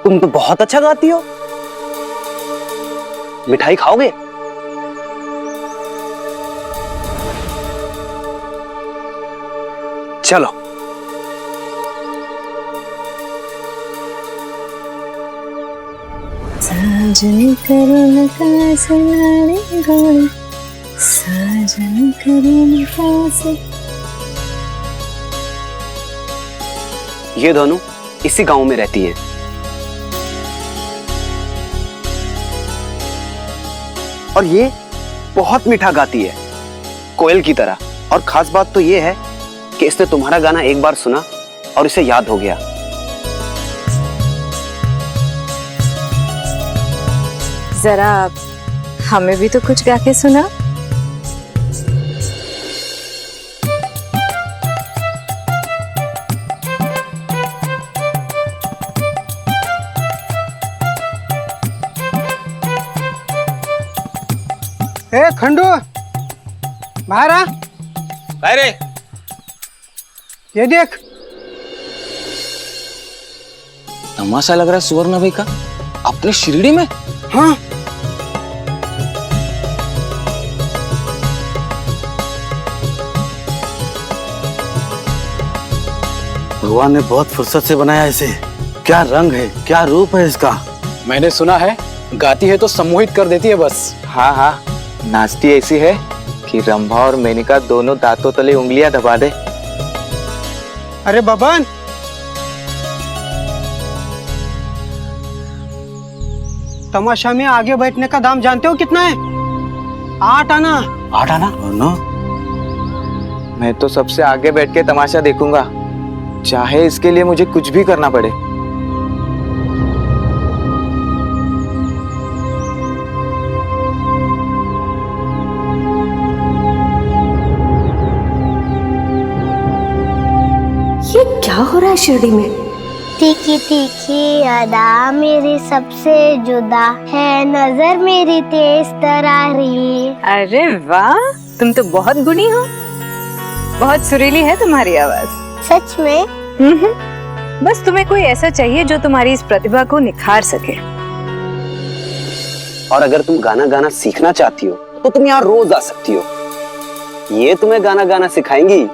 तुम तो बहुत अच्छा गाती हो। मिठाई खाओगे? चलो। साजन करो नकाश लाड़ी गोरी, साजन करो नकाश। ये दोनों इसी गांव में रहती हैं। और ये बहुत मीठा गाती है, कोयल की तरह। और खास बात तो ये है कि इसने तुम्हारा गाना एक बार सुना और इसे याद हो गया। जरा हमें भी तो कुछ गा के सुना। ए खंडू, बाहर आ। रे ये देख, तमाशा लग रहा है सुवर्ण भाई का अपने शिरडी में। हाँ, भगवान ने बहुत फुर्सत से बनाया इसे। क्या रंग है, क्या रूप है इसका। मैंने सुना है गाती है तो सम्मोहित कर देती है बस। हाँ हाँ, नाचती ऐसी है कि रंभा और मेनका दोनों दांतों तले उंगलियां दबा दे। अरे बबन, तमाशा में आगे बैठने का दाम जानते हो कितना है? 8 आना। 8 आना? नो। मैं तो सबसे आगे बैठ के तमाशा देखूंगा, चाहे इसके लिए मुझे कुछ भी करना पड़े। ये क्या हो रहा है शिरडी में? तीखी तीखी अदा मेरी सबसे जुदा है, नजर मेरी तेज तरारी। अरे वाह, तुम तो बहुत गुणी हो। बहुत सुरीली है तुम्हारी आवाज। सच में? बस तुम्हें कोई ऐसा चाहिए जो तुम्हारी इस प्रतिभा को निखार सके। और अगर तुम गाना गाना सीखना चाहती हो तो तुम यहाँ रोज आ सकती हो। ये तुम्हें गाना गाना सिखाएंगी।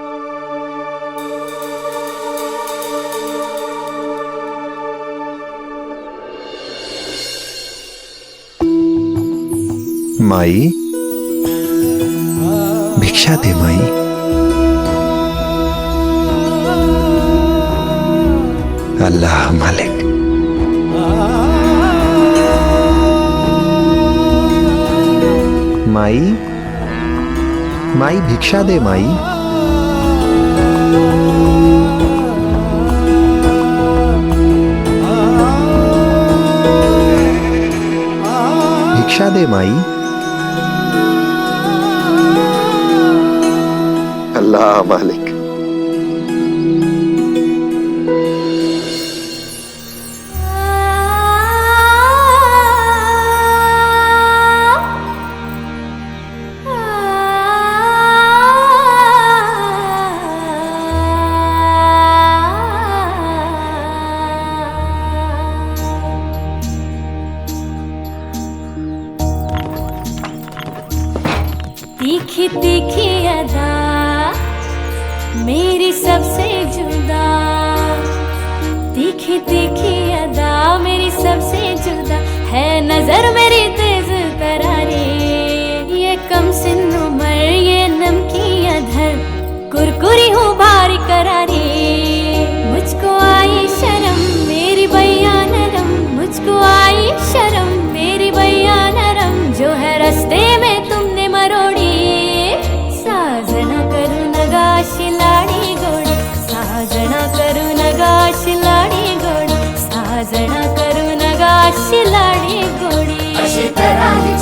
माई, भिक्षा दे माई। अल्लाह मालिक। माई, माई भिक्षा दे माई। भिक्षा दे माई। अल्लाह मालिक। तीखी तीखी अदा मेरी सबसे जुदा, तीखी तीखी अदा मेरी सबसे जुदा है, नजर मेरी तेज तरारी। ये कम सिन उम्र ये नमकीन अधर, कुरकुरी हूँ भारी करारी। मुझको आई शर्म मेरी बैया नरम, मुझको आई शर्म मेरी बैया नरम, जो है रास्ते में तुमने मरोड़ी। साजना करू नगाश लाड़ी गोड़ी, साजना करू नगाश लाड़ी गोड़ी,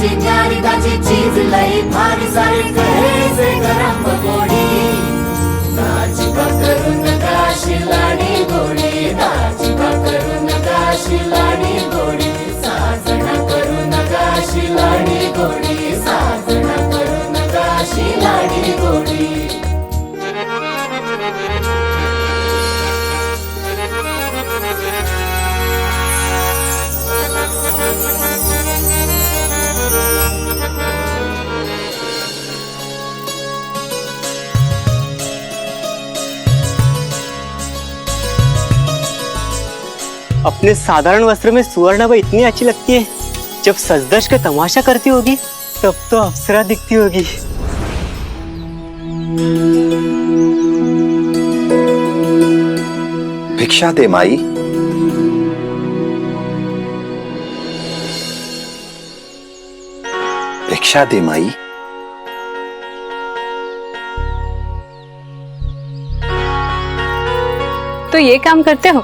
न्यारी न्यारी ताजी चीज लाई भारी सारी कहे से गरम पकोड़ी नाच करून काशी लाडी गोडी नाच करून काशी लाडी गोडी साजना करून काशी लाडी गोडी साजना करून काशी लाडी गोडी अपने साधारण वस्त्र में सुवर्णाबाई इतनी अच्छी लगती है, जब सजदश के तमाशा करती होगी तब तो अप्सरा दिखती होगी। भिक्षा दे माई। भिक्षा दे माई। तो ये काम करते हो,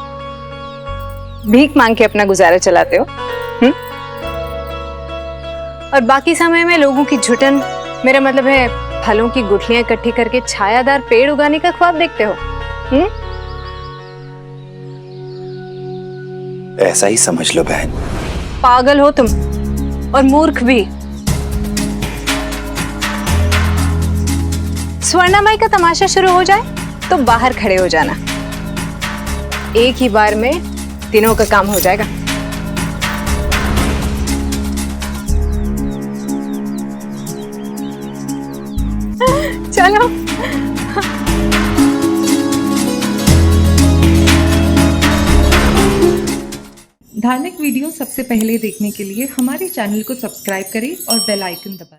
भीख मांग के अपना गुजारा चलाते हो, और बाकी समय में लोगों की झुटन, मेरा मतलब है फलों की गुठलियां इकट्ठी करके छायादार पेड़ उगाने का ख्वाब देखते हो। ऐसा ही समझ लो बहन। पागल हो तुम, और मूर्ख भी। स्वर्णामाई का तमाशा शुरू हो जाए तो बाहर खड़े हो जाना, एक ही बार में तीनों का काम हो जाएगा। चलो। धार्मिक वीडियो सबसे पहले देखने के लिए हमारे चैनल को सब्सक्राइब करें और बेल आइकन दबाएं।